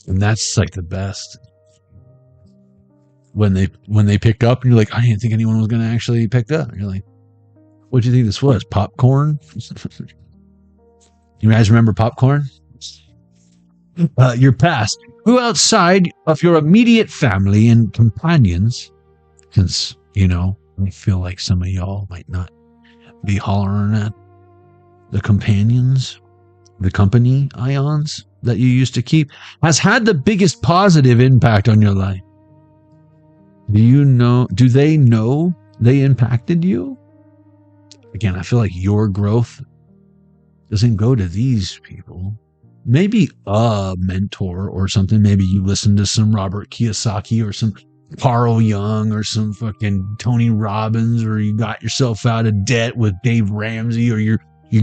And that's like the best. When they pick up and you're like, I didn't think anyone was going to actually pick up. And you're like, what do you think this was? Popcorn? You guys remember popcorn? Your past. Who outside of your immediate family and companions, since, I feel like some of y'all might not be hollering at the companions, the company ions that you used to keep, has had the biggest positive impact on your life. Do they know they impacted you? Again, I feel like your growth doesn't go to these people. Maybe a mentor or something. Maybe you listen to some Robert Kiyosaki or some Carl Jung or some fucking Tony Robbins, or you got yourself out of debt with Dave Ramsey, or you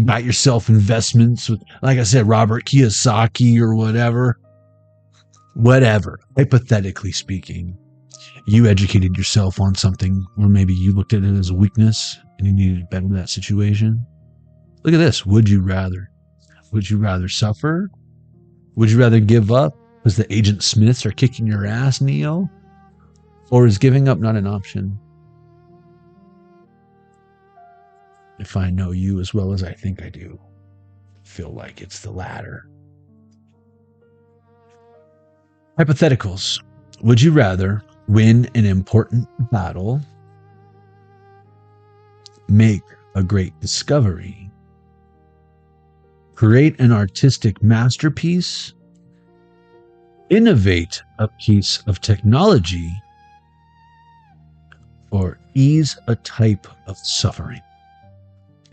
got yourself investments with, like I said, Robert Kiyosaki or whatever. Hypothetically speaking, you educated yourself on something, or maybe you looked at it as a weakness and you needed to better that situation. Look at this. Would you rather? Would you rather suffer? Would you rather give up because the Agent Smiths are kicking your ass, Neo? Or is giving up not an option? If I know you as well as I think I do, I feel like it's the latter. Hypotheticals. Would you rather win an important battle, make a great discovery, create an artistic masterpiece, innovate a piece of technology, or ease a type of suffering?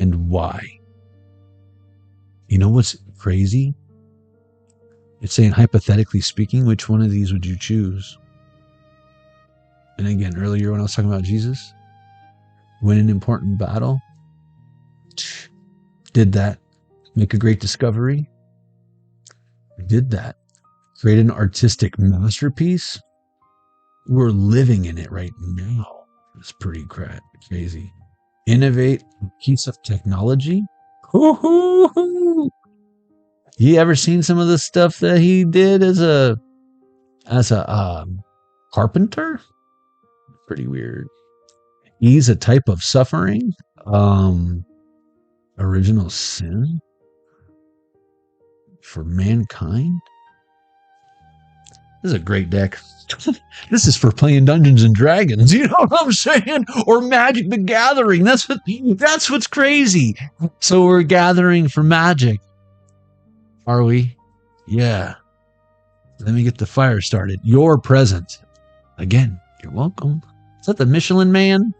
And why? You know what's crazy? It's saying, hypothetically speaking, which one of these would you choose? And again, earlier when I was talking about Jesus, win an important battle, did that. Make a great discovery, did that. Create an artistic masterpiece. We're living in it right now. It's pretty crazy. Innovate a piece of technology. You ever seen some of the stuff that he did as a carpenter? Pretty weird. Ease a type of suffering. Original sin for mankind. This is a great deck. This is for playing Dungeons and Dragons. You know what I'm saying? Or Magic the Gathering. That's what's crazy. So we're gathering for Magic. Are we? Yeah. Let me get the fire started. Your present. Again, you're welcome. Is that the Michelin Man?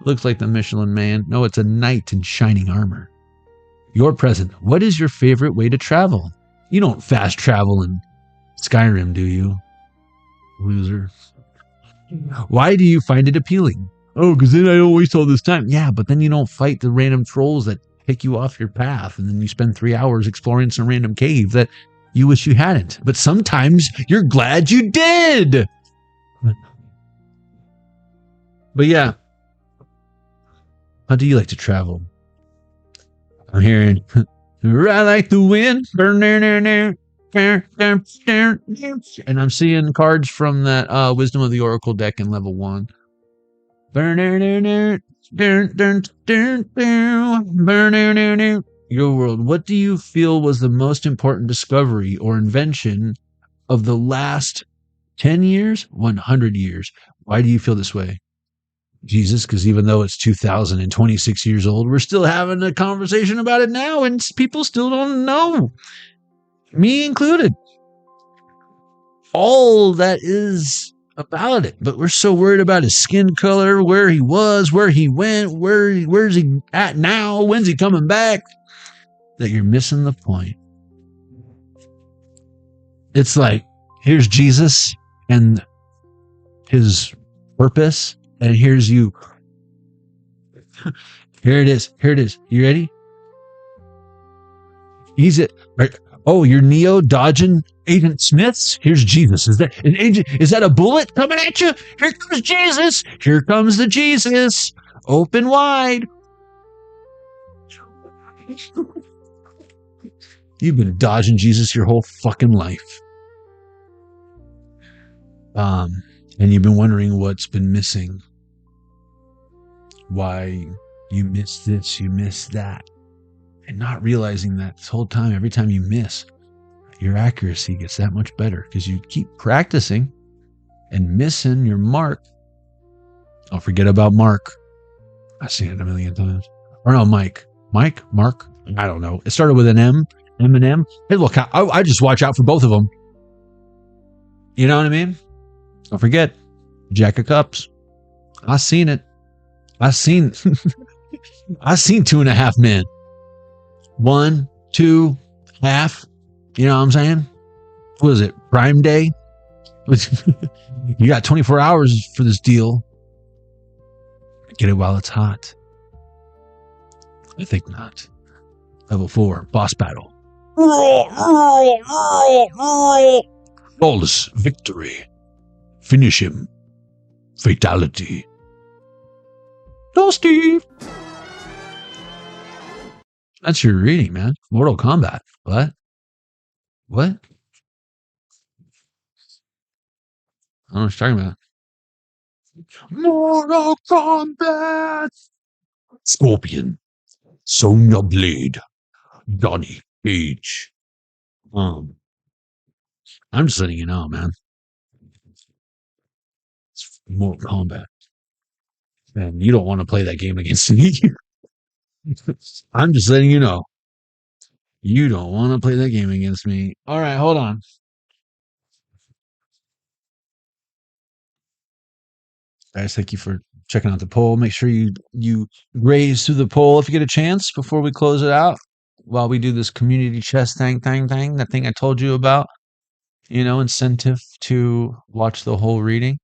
Looks like the Michelin Man. No, it's a knight in shining armor. Your present. What is your favorite way to travel? You don't fast travel in Skyrim, do you? Loser. Why do you find it appealing? Oh, because then I don't waste all this time. Yeah, but then you don't fight the random trolls that pick you off your path, and then you spend 3 hours exploring some random cave that you wish you hadn't. But sometimes you're glad you did. But yeah. How do you like to travel? I'm hearing, I like the wind. And I'm seeing cards from that Wisdom of the Oracle deck in level 1. Your world. What do you feel was the most important discovery or invention of the last 10 years, 100 years? Why do you feel this way? Jesus, because even though it's 2026 years old, we're still having a conversation about it now, and people still don't know. Me included. All that is about it. But we're so worried about his skin color, where he was, where he went, where's he at now, when's he coming back, that you're missing the point. It's like, here's Jesus and his purpose, and here's you. Here it is. You ready? He's it. Right. Oh, you're Neo dodging Agent Smiths? Here's Jesus. Is that a bullet coming at you? Here comes Jesus. Here comes the Jesus. Open wide. You've been dodging Jesus your whole fucking life. And you've been wondering what's been missing. Why you miss this, you miss that. And not realizing that this whole time, every time you miss, your accuracy gets that much better because you keep practicing and missing your mark. Don't forget about Mark. I've seen it a million times. Or no, Mike. Mike? Mark? I don't know. It started with an M. Eminem. Hey, look, I just watch out for both of them. You know what I mean? Don't forget, Jack of Cups. I seen it. I seen 2.5 men. 1, 2, half. You know what I'm saying? What was it? Prime Day? You got 24 hours for this deal. Get it while it's hot. I think not. Level 4, boss battle. Flawless victory. Finish him. Fatality. No, Steve. That's your reading, man. Mortal Kombat. What? I don't know what you're talking about. Mortal Kombat. Scorpion. Sonya Blade. Johnny Cage. I'm just letting you know, man. It's Mortal Kombat. And you don't want to play that game against me. I'm just letting you know. You don't want to play that game against me. All right, hold on. Guys, thank you for checking out the poll. Make sure you graze through the poll if you get a chance before we close it out. While we do this community chest thing, that thing I told you about, incentive to watch the whole reading.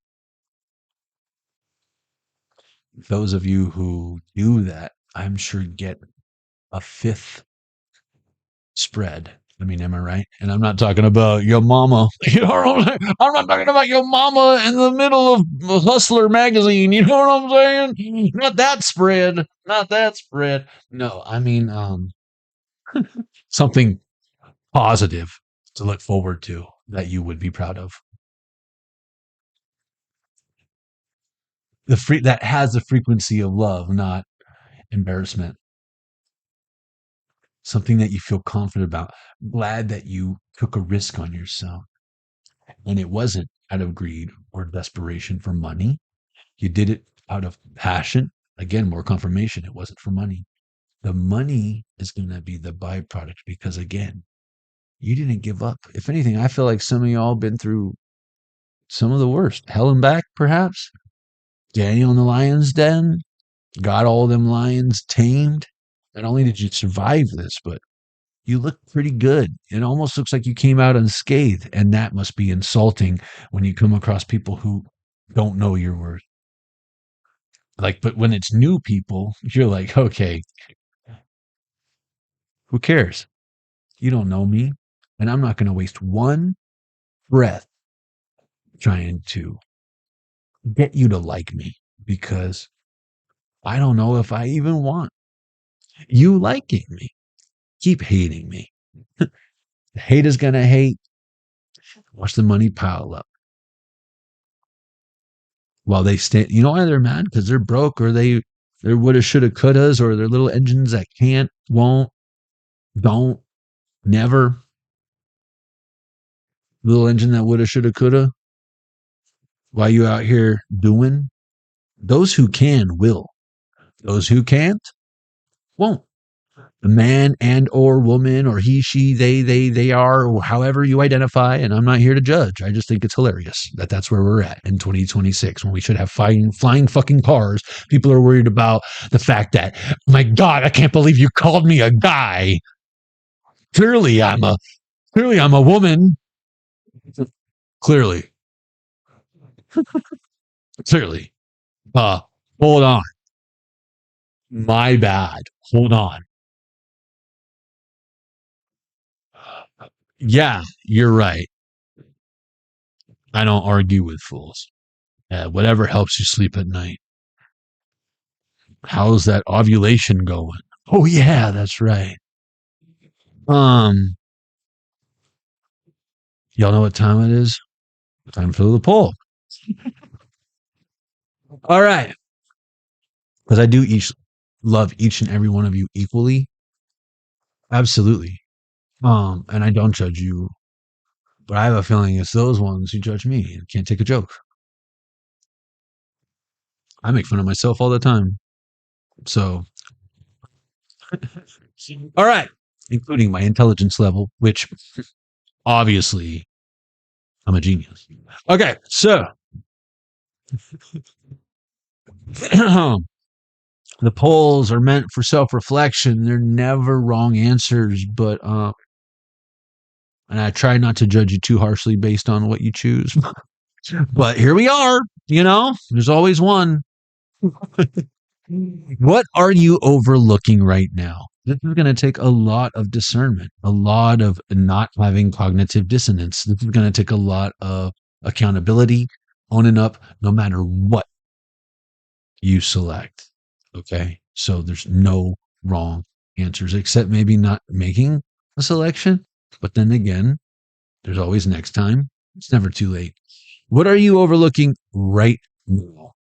Those of you who do that, I'm sure get a 5th spread. I mean, am I right? And I'm not talking about your mama. I'm not talking about your mama in the middle of Hustler magazine. You know what I'm saying? Not that spread. No, I mean, something positive to look forward to that you would be proud of. That has the frequency of love, not embarrassment. Something that you feel confident about. Glad that you took a risk on yourself. And it wasn't out of greed or desperation for money. You did it out of passion. Again, more confirmation. It wasn't for money. The money is going to be the byproduct because, again, you didn't give up. If anything, I feel like some of y'all been through some of the worst. Hell and back, perhaps. Daniel in the lion's den got all them lions tamed. Not only did you survive this, but you look pretty good. It almost looks like you came out unscathed. And that must be insulting when you come across people who don't know your worth. Like, but when it's new people, you're like, okay, who cares? You don't know me. And I'm not going to waste one breath trying to get you to like me because I don't know if I even want you liking me. Keep hating me. The hate is going to hate. Watch the money pile up. While they stay, you know why they're mad? Because they're broke or they're woulda, shoulda, couldas, or they're little engines that can't, won't, don't, never. Little engine that woulda, shoulda, coulda. Why you out here doing? Those who can will. Those who can't won't. The man and or woman or he, she, they are, or however you identify. And I'm not here to judge. I just think it's hilarious that that's where we're at in 2026 when we should have flying fucking cars. People are worried about the fact that, my God, I can't believe you called me a guy. Clearly I'm a woman. Clearly. Hold on. My bad. Hold on. Yeah, you're right. I don't argue with fools. Whatever helps you sleep at night. How's that ovulation going? Oh yeah, that's right. Y'all know what time it is? Time for the poll. All right. Because I do love each and every one of you equally. Absolutely. And I don't judge you. But I have a feeling it's those ones who judge me and can't take a joke. I make fun of myself all the time. So, all right. Including my intelligence level, which obviously I'm a genius. Okay. So, the polls are meant for self-reflection. They're never wrong answers, but and I try not to judge you too harshly based on what you choose. But here we are, there's always one. What are you overlooking right now? This is going to take a lot of discernment, a lot of not having cognitive dissonance. This is going to take a lot of accountability, owning up no matter what you select. Okay. So there's no wrong answers except maybe not making a selection. But then again, there's always next time. It's never too late. What are you overlooking right now?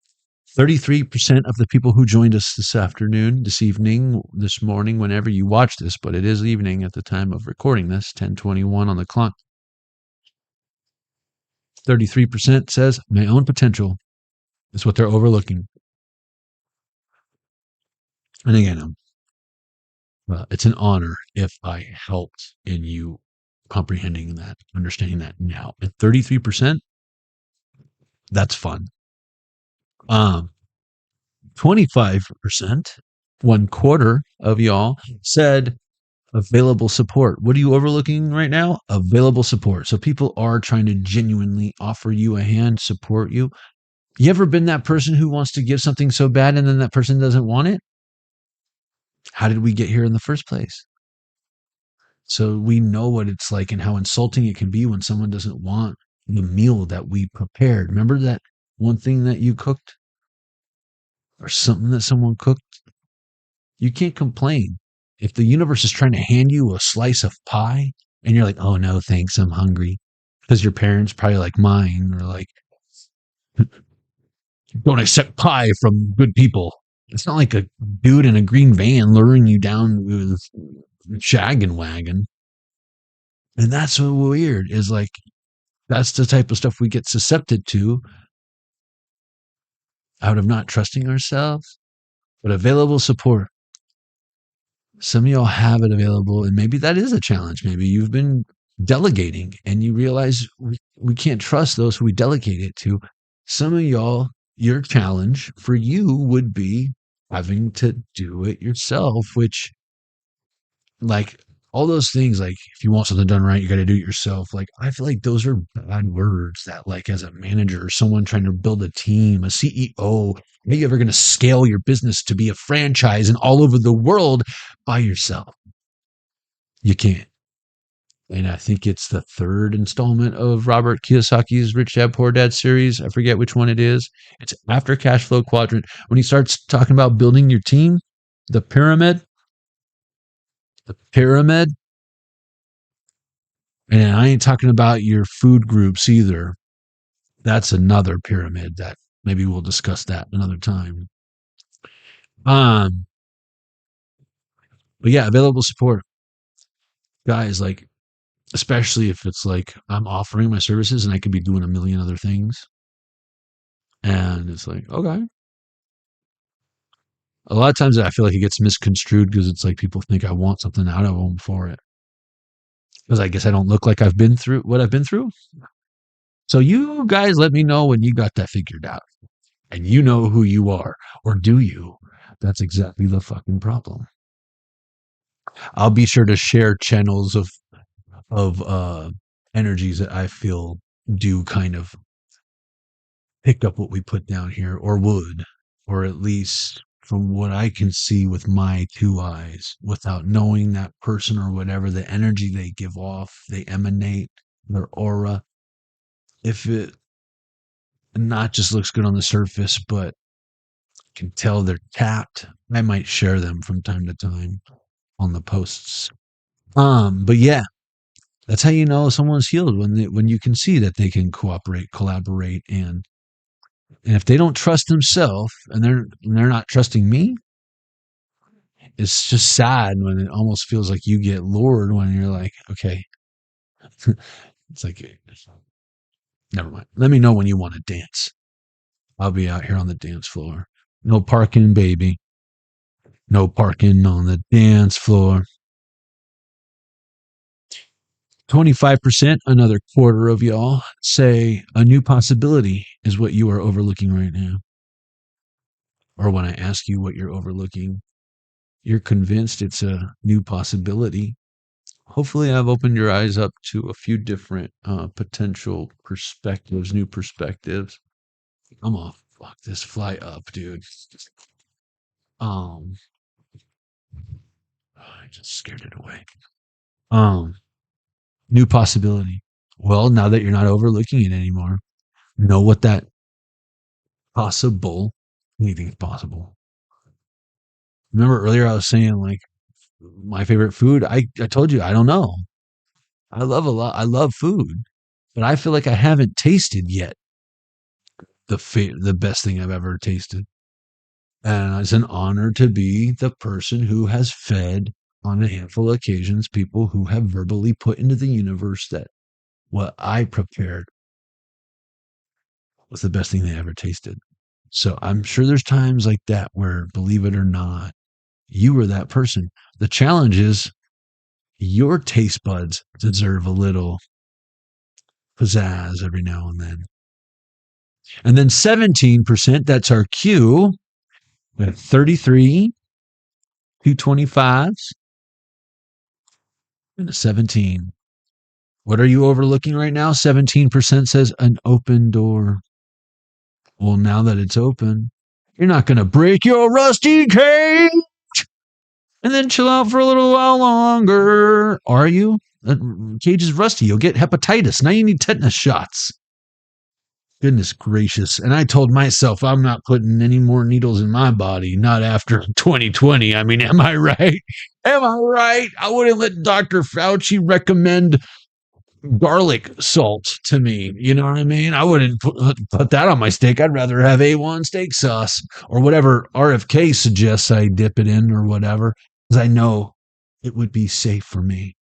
33% of the people who joined us this afternoon, this evening, this morning, whenever you watch this, but it is evening at the time of recording this, 10:21 on the clock. 33% says my own potential is what they're overlooking. And again, it's an honor if I helped in you comprehending that, understanding that now. At 33%, that's fun. 25%, 1/4 of y'all said available support. What are you overlooking right now? Available support. So people are trying to genuinely offer you a hand, support you. You ever been that person who wants to give something so bad and then that person doesn't want it? How did we get here in the first place? So we know what it's like and how insulting it can be when someone doesn't want the meal that we prepared. Remember that one thing that you cooked or something that someone cooked? You can't complain. If the universe is trying to hand you a slice of pie and you're like, oh no, thanks, I'm hungry. Because your parents probably like mine are like, don't accept pie from good people. It's not like a dude in a green van luring you down with shaggin' wagon. And that's so weird is like That's the type of stuff we get susceptible to out of not trusting ourselves. But available support. Some of y'all have it available, and maybe that is a challenge. Maybe you've been delegating and you realize we can't trust those who we delegate it to. Some of y'all, your challenge for you would be having to do it yourself, which, like, all those things, like, if you want something done right, you got to do it yourself. Like, I feel like those are bad words that, like, as a manager or someone trying to build a team, a CEO, are you ever going to scale your business to be a franchise and all over the world by yourself? You can't. And I think it's the third installment of Robert Kiyosaki's Rich Dad Poor Dad series. I forget which one it is. It's after Cash Flow Quadrant. When he starts talking about building your team, the pyramid, and I ain't talking about your food groups either. That's another pyramid that maybe we'll discuss that another time. But yeah, available support. Guys, like, especially if it's like I'm offering my services and I could be doing a million other things. And it's like, okay. A lot of times I feel like it gets misconstrued because it's like people think I want something out of them for it. Because I guess I don't look like I've been through what I've been through. So you guys let me know when you got that figured out. And you know who you are. Or do you? That's exactly the fucking problem. I'll be sure to share channels of energies that I feel do kind of pick up what we put down here, or would, or at least from what I can see with my two eyes, without knowing that person or whatever, the energy they give off, they emanate, their aura. If it not just looks good on the surface, but can tell they're tapped, I might share them from time to time on the posts. But yeah, that's how you know someone's healed, when you can see that they can cooperate, collaborate, and if they don't trust themselves and they're not trusting me, it's just sad when it almost feels like you get lured when you're like, okay, it's like, never mind. Let me know when you want to dance. I'll be out here on the dance floor. No parking, baby. No parking on the dance floor. 25%, another quarter of y'all, say a new possibility is what you are overlooking right now. Or when I ask you what you're overlooking, you're convinced it's a new possibility. Hopefully I've opened your eyes up to a few different potential perspectives, new perspectives. I'm gonna fuck this fly up, dude. I just scared it away. New possibility. Well, now that you're not overlooking it anymore, know what that anything's possible. Remember earlier I was saying, like, my favorite food? I told you, I don't know. I love food, but I feel like I haven't tasted yet the best thing I've ever tasted. And it's an honor to be the person who has fed, on a handful of occasions, people who have verbally put into the universe that what I prepared was the best thing they ever tasted. So I'm sure there's times like that where, believe it or not, you were that person. The challenge is your taste buds deserve a little pizzazz every now and then. And then 17%, that's our cue. We have 33, 225s, and a 17. What are you overlooking right now? 17% says an open door. Well, now that it's open, you're not going to break your rusty cage and then chill out for a little while longer. Are you? That cage is rusty. You'll get hepatitis. Now you need tetanus shots. Goodness gracious. And I told myself I'm not putting any more needles in my body, not after 2020. I mean, am I right? Am I right? I wouldn't let Dr. Fauci recommend garlic salt to me. You know what I mean? I wouldn't put that on my steak. I'd rather have A1 steak sauce or whatever RFK suggests I dip it in or whatever, because I know it would be safe for me.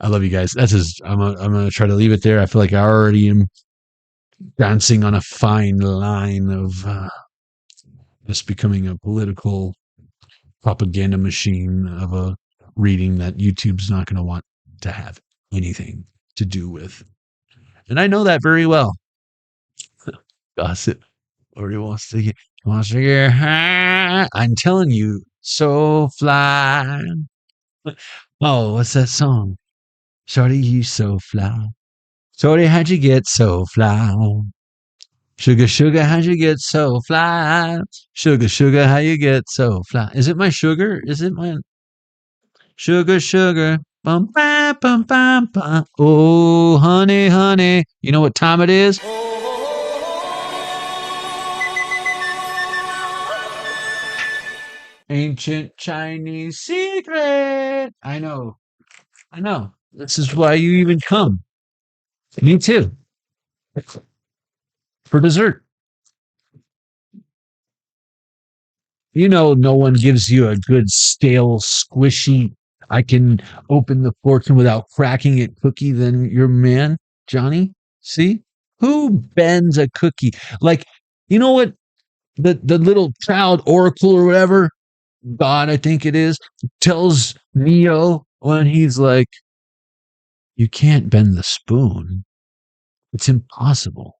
I love you guys. I'm gonna try to leave it there. I feel like I already am dancing on a fine line of just becoming a political propaganda machine of a reading that YouTube's not going to want to have anything to do with. And I know that very well. Gossip already wants to get high. I'm telling you, so fly. Oh, what's that song? Shorty, you so fly. Shorty, how'd you get so fly? Sugar, sugar, how'd you get so fly? Sugar, sugar, how you get so fly? Is it my sugar? Is it my sugar, sugar? Bum, bam, bum, bam, bum. Oh, honey, honey. You know what time it is? Ancient Chinese secret. I know. I know. This is why you even come. Me too. For dessert. You know, no one gives you a good, stale, squishy, I can open the fortune without cracking it cookie than your man, Johnny. See? Who bends a cookie? Like, you know what? The little child oracle or whatever, God, I think it is, tells Neo when he's like, you can't bend the spoon. It's impossible.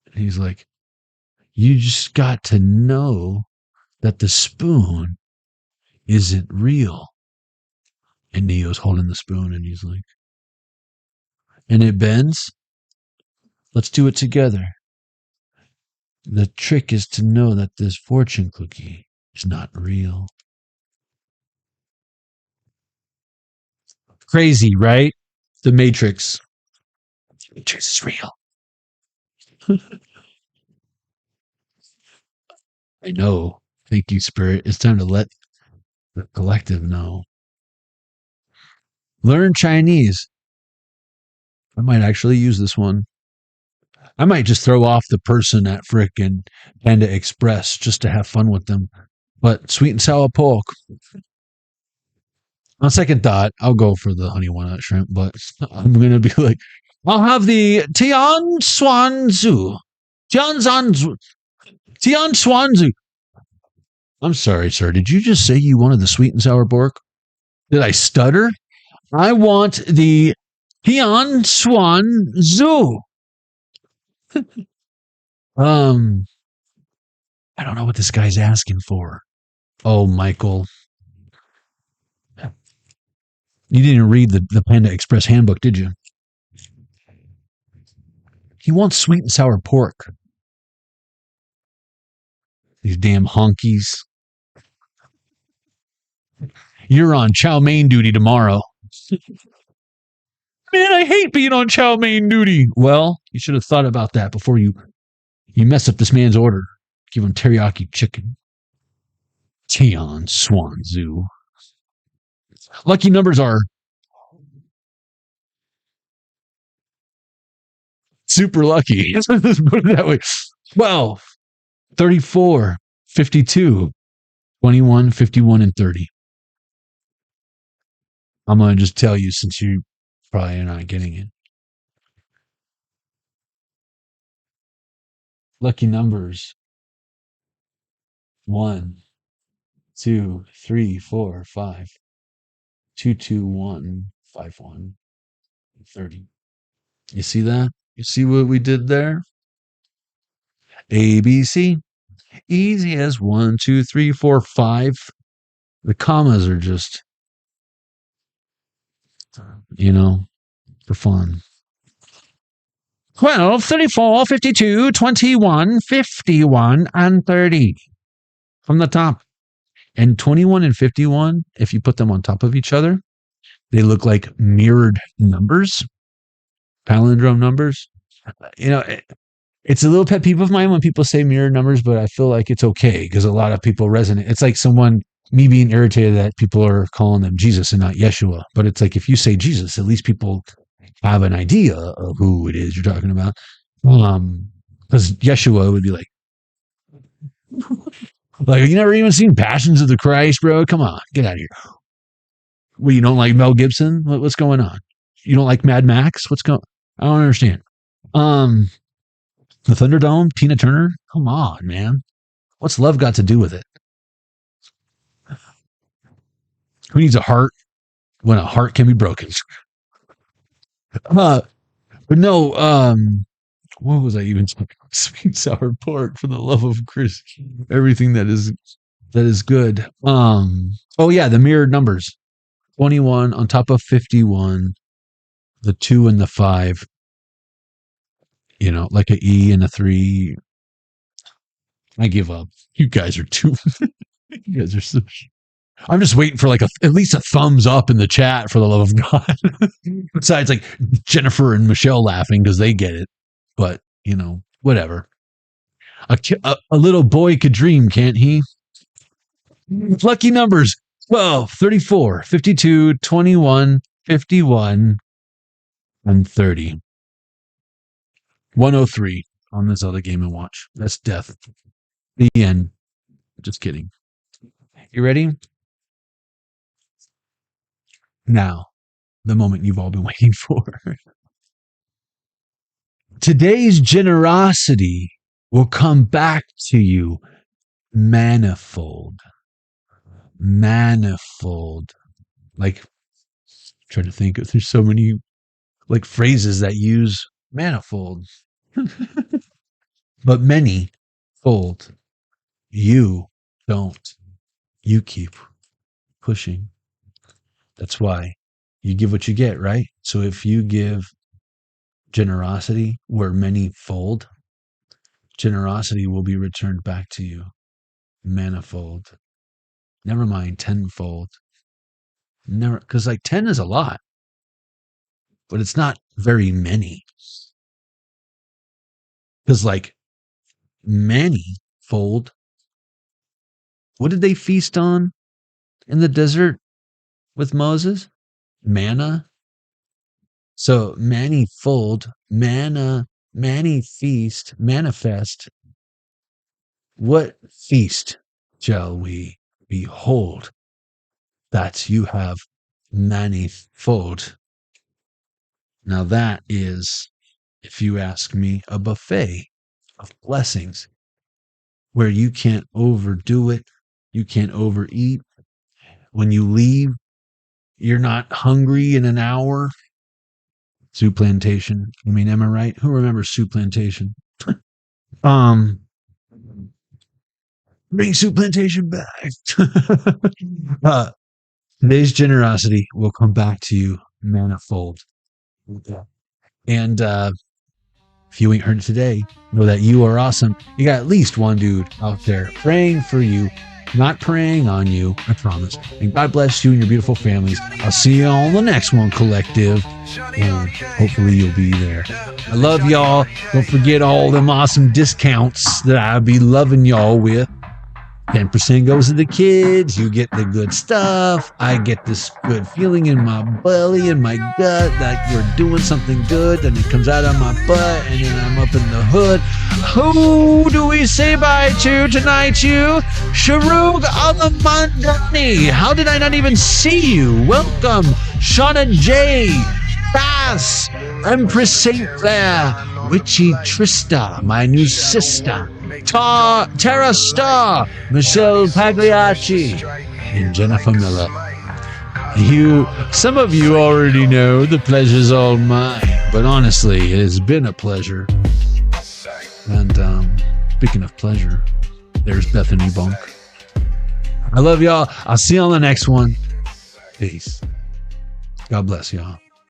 And he's like, you just got to know that the spoon isn't real. And Neo's holding the spoon and he's like, and it bends. Let's do it together. The trick is to know that this fortune cookie is not real. Crazy, right? The Matrix. The Matrix is real. I know. Thank you, Spirit. It's time to let the collective know. Learn Chinese. I might actually use this one. I might just throw off the person at frickin' Panda Express just to have fun with them. But sweet and sour pork. On second thought, I'll go for the honey walnut shrimp, but I'm going to be like, I'll have the Tian Swan Zhu. Tian Swan Zhu. I'm sorry, sir. Did you just say you wanted the sweet and sour pork? Did I stutter? I want the Tian Swan Zhu. I don't know what this guy's asking for. Oh, Michael. You didn't read the Panda Express handbook, did you? He wants sweet and sour pork. These damn honkies. You're on chow mein duty tomorrow. Man, I hate being on chow mein duty. Well, you should have thought about that before you mess up this man's order. Give him teriyaki chicken. Tian Swan Zhu. Lucky numbers are super lucky. Let's put it that way. 12, 34, 52, 21, 51, and 30. I'm going to just tell you since you probably are not getting it. Lucky numbers. 1, 2, 3, 4, 5, 2, 2, 1, 5, 1, 30. You see that? You see what we did there? ABC. Easy as 1, 2, 3, 4, 5. The commas are just, for fun. 12, 34, 52, 21, 51, and 30. From the top. And 21 and 51, if you put them on top of each other, they look like mirrored numbers, palindrome numbers. It's a little pet peeve of mine when people say mirrored numbers, but I feel like it's okay because a lot of people resonate. It's like me being irritated that people are calling them Jesus and not Yeshua. But it's like if you say Jesus, at least people have an idea of who it is you're talking about. Because Yeshua would be like, you never even seen Passions of the Christ, bro? Come on, get out of here. Well, you don't like Mel Gibson? What's going on? You don't like Mad Max? What's going? I don't understand. The Thunderdome, Tina Turner. Come on, man. What's love got to do with it? Who needs a heart when a heart can be broken? But no. What was I even talking about? Sweet sour pork, for the love of Chris. Everything that is good. Oh yeah, the mirrored numbers. 21 on top of 51, the 2 and the 5, like a E and a 3. I give up. You guys are too, you guys are so, I'm just waiting for at least a thumbs up in the chat, for the love of God. Besides like Jennifer and Michelle laughing because they get it, but whatever. A little boy could dream, can't he? Lucky numbers. 12, 34, 52, 21, 51, and 30. 103 on this other Game & Watch. That's death. The end. Just kidding. You ready? Now, the moment you've all been waiting for. Today's generosity will come back to you manifold. Manifold. Like, trying to think if there's so many phrases that use manifold. But many fold. You don't. You keep pushing. That's why you give what you get, right? So if you give generosity where many fold, generosity will be returned back to you manifold. Never mind tenfold. Never, because 10 is a lot, but it's not very many. Because many fold. What did they feast on in the desert with Moses? Manna. So manifold, manna, many feast, manifest. What feast shall we behold? That you have manifold. Now that is, if you ask me, a buffet of blessings where you can't overdo it. You can't overeat. When you leave, you're not hungry in an hour. Soup Plantation. I mean, am I right? Who remembers Soup Plantation? Bring Soup Plantation back. Today's generosity will come back to you manifold. And if you ain't heard it today, know that you are awesome. You got at least one dude out there praying for you, not praying on you, I promise. And God bless you and your beautiful families. I'll see you on the next one, collective. And hopefully you'll be there. I love y'all. Don't forget all them awesome discounts that I'll be loving y'all with. 10% goes to the kids. You get the good stuff. I get this good feeling in my belly and my gut that we're doing something good. Then it comes out of my butt and then I'm up in the hood. Who do we say bye to tonight, you? Sharug Alamandani. How did I not even see you? Welcome. Shauna J. Bass. Empress St. Clair. Witchy Trista. My new sister. Tara Starr, Michelle Pagliacci, and Jennifer Miller. Some of you already know the pleasure's all mine, but honestly, it has been a pleasure. And speaking of pleasure, there's Bethany Bunk. I love y'all. I'll see you on the next one. Peace. God bless y'all.